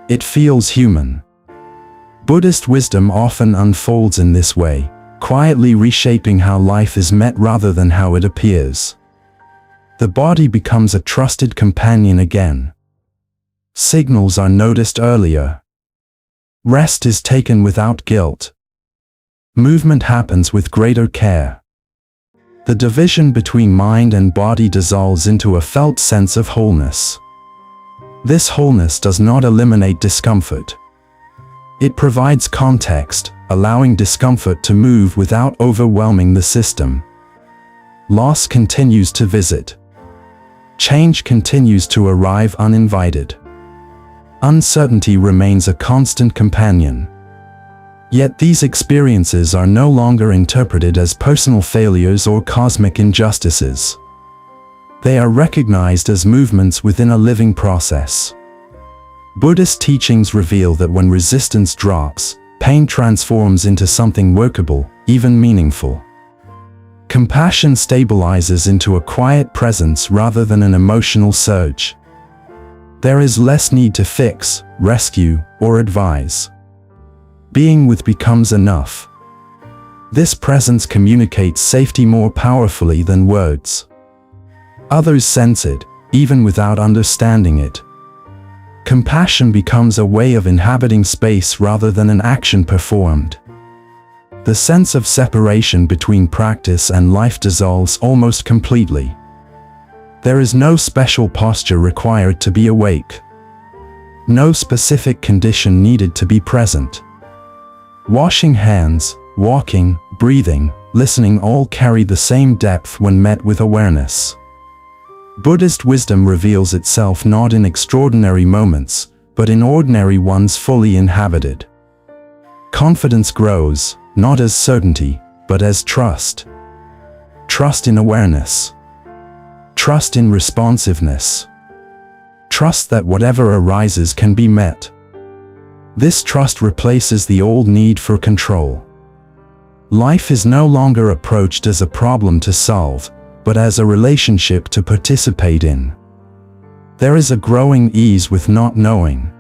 Speaker 1: It feels human. Buddhist wisdom often unfolds in this way, quietly reshaping how life is met rather than how it appears. The body becomes a trusted companion again. Signals are noticed earlier. Rest is taken without guilt. Movement happens with greater care. The division between mind and body dissolves into a felt sense of wholeness. This wholeness does not eliminate discomfort. It provides context, allowing discomfort to move without overwhelming the system. Loss continues to visit. Change continues to arrive uninvited. Uncertainty remains a constant companion. Yet these experiences are no longer interpreted as personal failures or cosmic injustices. They are recognized as movements within a living process. Buddhist teachings reveal that when resistance drops, pain transforms into something workable, even meaningful. Compassion stabilizes into a quiet presence rather than an emotional surge. There is less need to fix, rescue, or advise. Being with becomes enough. This presence communicates safety more powerfully than words. Others sense it, even without understanding it. Compassion becomes a way of inhabiting space rather than an action performed. The sense of separation between practice and life dissolves almost completely. There is no special posture required to be awake. No specific condition needed to be present. Washing hands, walking, breathing, listening all carry the same depth when met with awareness. Buddhist wisdom reveals itself not in extraordinary moments, but in ordinary ones fully inhabited. Confidence grows, not as certainty, but as trust. Trust in awareness. Trust in responsiveness. Trust that whatever arises can be met. This trust replaces the old need for control. Life is no longer approached as a problem to solve, but as a relationship to participate in. There is a growing ease with not knowing.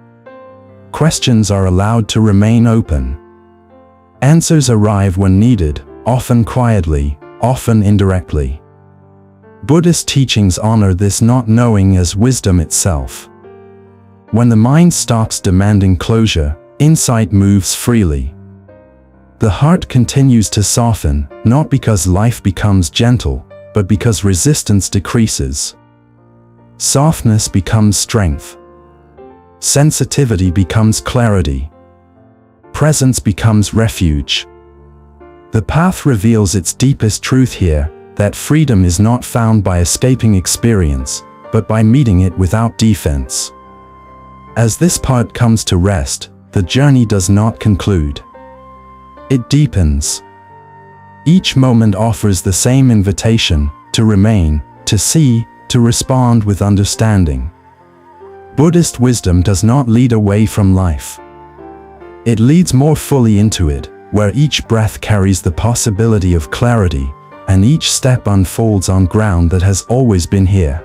Speaker 1: Questions are allowed to remain open. Answers arrive when needed, often quietly, often indirectly. Buddhist teachings honor this not knowing as wisdom itself. When the mind stops demanding closure, insight moves freely. The heart continues to soften, not because life becomes gentle, but because resistance decreases. Softness becomes strength. Sensitivity becomes clarity. Presence becomes refuge. The path reveals its deepest truth here, that freedom is not found by escaping experience, but by meeting it without defense. As this part comes to rest, the journey does not conclude. It deepens. Each moment offers the same invitation, to remain, to see, to respond with understanding. Buddhist wisdom does not lead away from life. It leads more fully into it, where each breath carries the possibility of clarity, and each step unfolds on ground that has always been here.